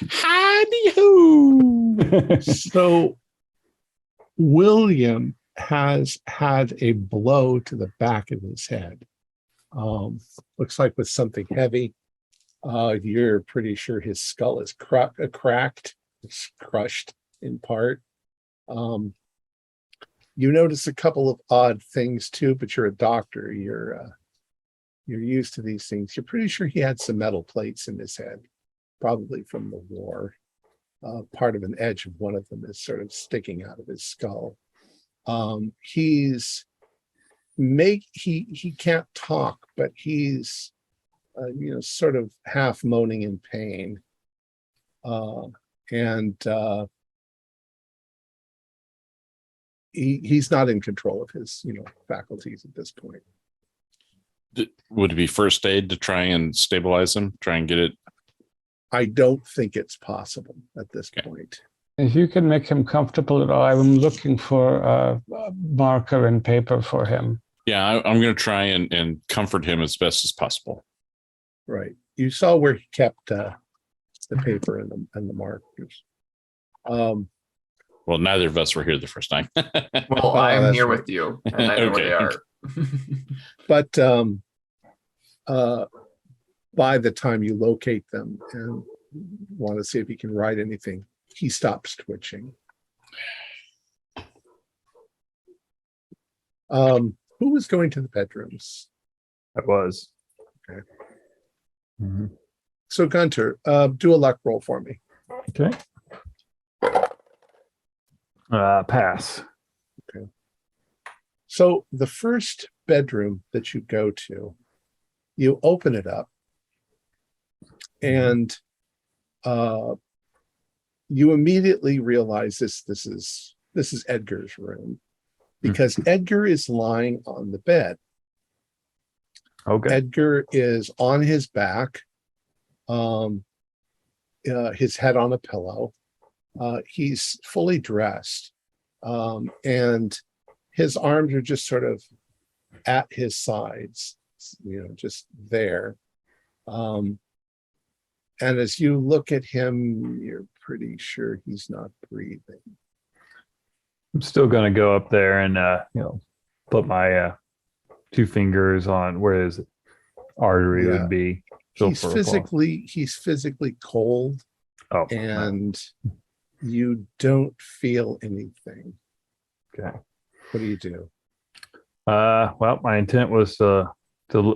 Speaker 2: Howdy-ho!
Speaker 1: So William has had a blow to the back of his head. Looks like with something heavy. You're pretty sure his skull is cracked, it's crushed in part. You notice a couple of odd things too, but you're a doctor. You're used to these things. You're pretty sure he had some metal plates in his head, probably from the war. Part of an edge of one of them is sort of sticking out of his skull. He can't talk, but he's sort of half moaning in pain. He's not in control of his, faculties at this point.
Speaker 2: Would it be first aid to try and stabilize him? Try and get it?
Speaker 1: I don't think it's possible at this point.
Speaker 3: If you can make him comfortable at all, I'm looking for a marker and paper for him.
Speaker 2: Yeah, I'm going to try and comfort him as best as possible.
Speaker 1: Right. You saw where he kept the paper and the markers.
Speaker 2: Well, neither of us were here the first time.
Speaker 6: Well, I'm here with you, and I know where they are.
Speaker 1: But by the time you locate them and want to see if he can write anything, he stops twitching. Who was going to the bedrooms?
Speaker 7: I was.
Speaker 1: Okay. So Gunter, do a luck roll for me.
Speaker 7: Okay. Pass.
Speaker 1: Okay. So the first bedroom that you go to, you open it up, and you immediately realize this is Edgar's room, because Edgar is lying on the bed.
Speaker 7: Okay.
Speaker 1: Edgar is on his back, his head on a pillow. He's fully dressed, and his arms are just sort of at his sides, just there. And as you look at him, you're pretty sure he's not breathing.
Speaker 7: I'm still going to go up there and, put my 2 fingers on where his artery would be.
Speaker 1: He's physically cold, and you don't feel anything.
Speaker 7: Okay.
Speaker 1: What do you do?
Speaker 7: Well, my intent was to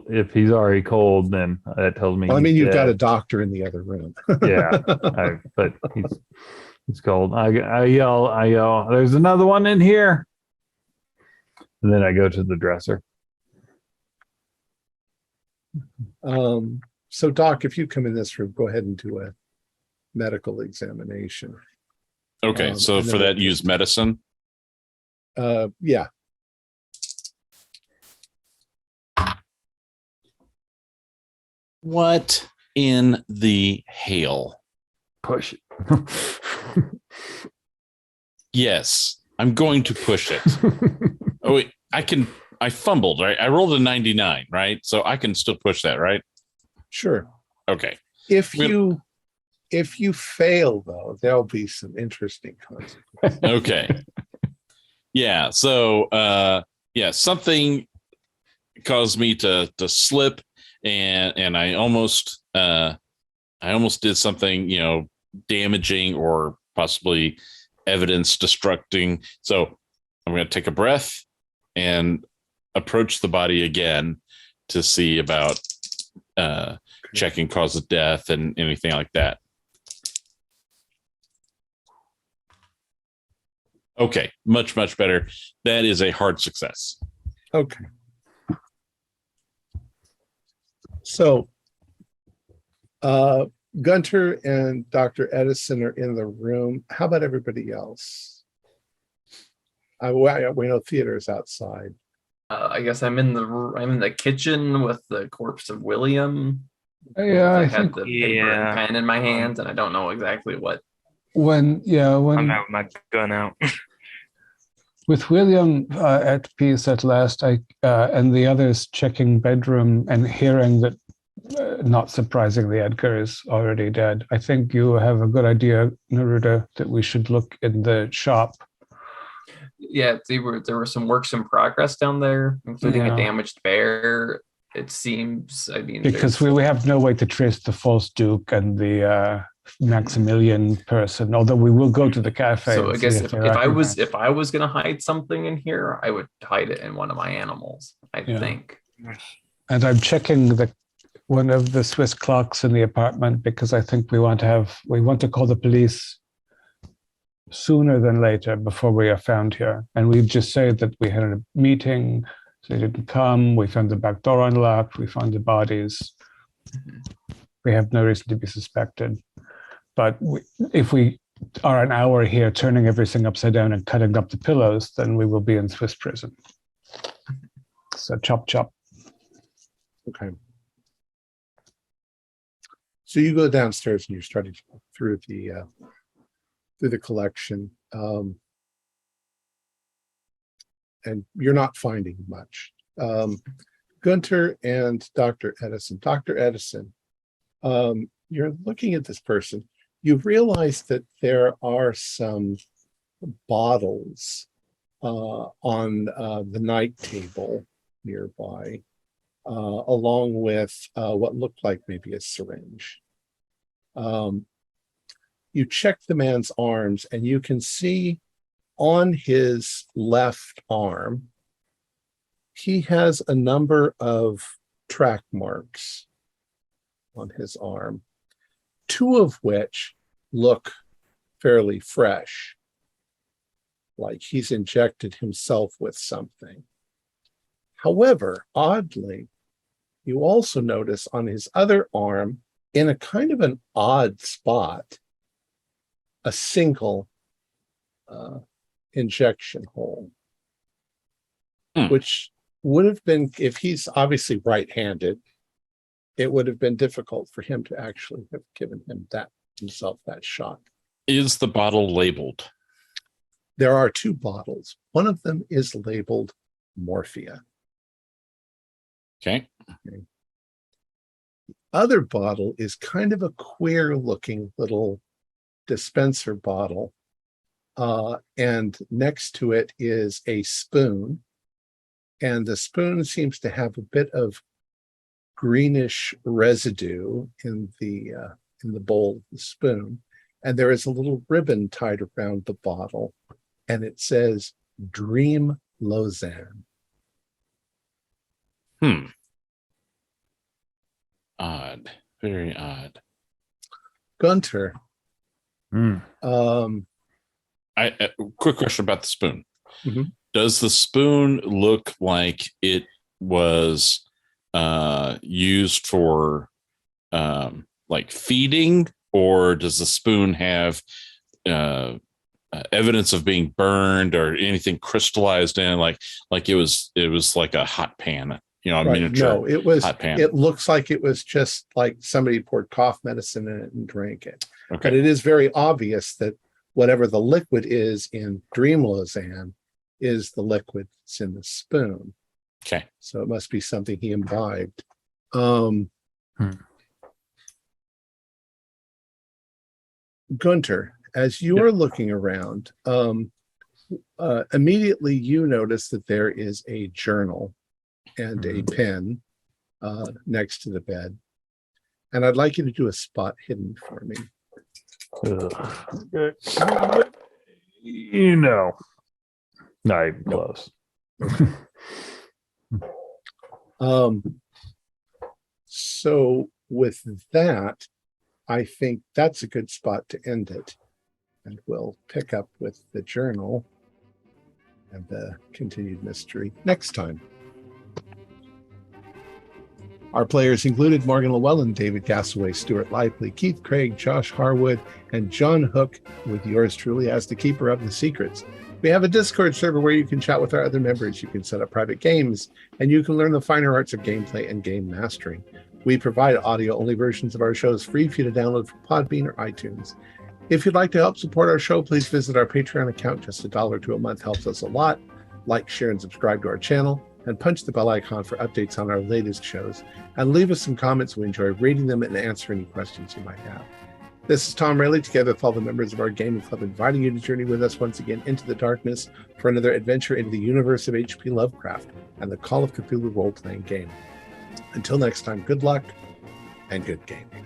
Speaker 7: if he's already cold, then that tells me.
Speaker 1: Well, I mean, you've got
Speaker 7: dead.
Speaker 1: a doctor in the other room.
Speaker 7: Yeah, but he's cold. I yell. There's another one in here, and then I go to the dresser.
Speaker 1: So, Doc, if you come in this room, go ahead and do a medical examination.
Speaker 2: Okay, so for that, use medicine.
Speaker 1: Yeah.
Speaker 2: What in the hail?
Speaker 7: Push it.
Speaker 2: Yes, I'm going to push it. Oh, wait, I fumbled, right? I rolled a 99, right? So I can still push that, right?
Speaker 1: Sure.
Speaker 2: Okay.
Speaker 1: If you fail, though, there'll be some interesting consequences.
Speaker 2: Okay. Yeah. So, something caused me to slip, and I almost did something, damaging or possibly evidence destructing. So I'm going to take a breath and approach the body again to see about checking cause of death and anything like that. Okay, much better. That is a hard success.
Speaker 1: Okay. So, Gunter and Dr. Edison are in the room. How about everybody else? We know theater's outside.
Speaker 6: I guess I'm in the kitchen with the corpse of William.
Speaker 3: Yeah,
Speaker 6: I
Speaker 3: I
Speaker 6: had
Speaker 3: think
Speaker 6: the paper and pen in my hands, and I don't know exactly what.
Speaker 3: when
Speaker 4: I'm having my gun out.
Speaker 3: with William at peace at last, and the others checking bedroom and hearing that, not surprisingly, Edgar is already dead. I think you have a good idea, Neruda, that we should look in the shop.
Speaker 6: Yeah, there were some works in progress down there, including a damaged bear. It seems. I mean,
Speaker 3: because we have no way to trace the false Duke and the Maximilian person. Although we will go to the cafe.
Speaker 6: So I guess if I was gonna hide something in here, I would hide it in one of my animals. I think.
Speaker 3: And I'm checking one of the Swiss clocks in the apartment because I think we want to call the police sooner than later before we are found here. And we just say that we had a meeting, so they didn't come. We found the back door unlocked. We found the bodies. We have no reason to be suspected. But if we are an hour here turning everything upside down and cutting up the pillows, then we will be in Swiss prison. So chop, chop.
Speaker 1: Okay. So you go downstairs and you're starting to look through the collection, and you're not finding much. Gunter and Dr. Edison. Dr. Edison, you're looking at this person. You realize that there are some bottles on the night table nearby, along with what looked like maybe a syringe. You check the man's arms, and you can see on his left arm, he has a number of track marks on his arm, 2 of which look fairly fresh, like he's injected himself with something. However, oddly, you also notice on his other arm, in a kind of an odd spot, a single injection hole, which would have been, if he's obviously right-handed, it would have been difficult for him to actually have given himself that shot.
Speaker 2: Is the bottle labeled?
Speaker 1: There are 2 bottles. One of them is labeled morphia.
Speaker 2: Okay.
Speaker 1: The other bottle is kind of a queer-looking little dispenser bottle. And next to it is a spoon. And the spoon seems to have a bit of greenish residue in the bowl of the spoon. And there is a little ribbon tied around the bottle. And it says Dream Lausanne.
Speaker 2: Odd. Very odd.
Speaker 1: Gunter.
Speaker 2: Quick question about the spoon.
Speaker 1: Mm-hmm.
Speaker 2: Does the spoon look like it was used for like feeding, or does the spoon have evidence of being burned or anything crystallized in, like it was like a hot pan, a miniature?
Speaker 1: No, it was
Speaker 2: hot pan.
Speaker 1: It looks like it was just like somebody poured cough medicine in it and drank it.
Speaker 2: Okay.
Speaker 1: But it is very obvious that whatever the liquid is in Dream Lausanne is the liquid that's in the spoon.
Speaker 2: Okay.
Speaker 1: So it must be something he imbibed. Gunter, as you are looking around, immediately you notice that there is a journal and a pen next to the bed. And I'd like you to do a spot hidden for me.
Speaker 7: Not even close.
Speaker 1: So with that, I think that's a good spot to end it. And we'll pick up with the journal and the continued mystery next time. Our players included Morgan Llewellyn, David Gasaway, Stuart Lively, Keith Craig, Josh Harwood, and John Hook, with yours truly as the keeper of the secrets. We have a Discord server where you can chat with our other members. You can set up private games, and you can learn the finer arts of gameplay and game mastering. We provide audio-only versions of our shows free for you to download from Podbean or iTunes. If you'd like to help support our show, please visit our Patreon account. Just $1 a month helps us a lot. Like, share, and subscribe to our channel, and punch the bell icon for updates on our latest shows. And leave us some comments. We enjoy reading them and answering any questions you might have. This is Tom Rayleigh, together with all the members of our gaming club, inviting you to journey with us once again into the darkness for another adventure into the universe of H.P. Lovecraft and the Call of Cthulhu role-playing game. Until next time, good luck and good gaming.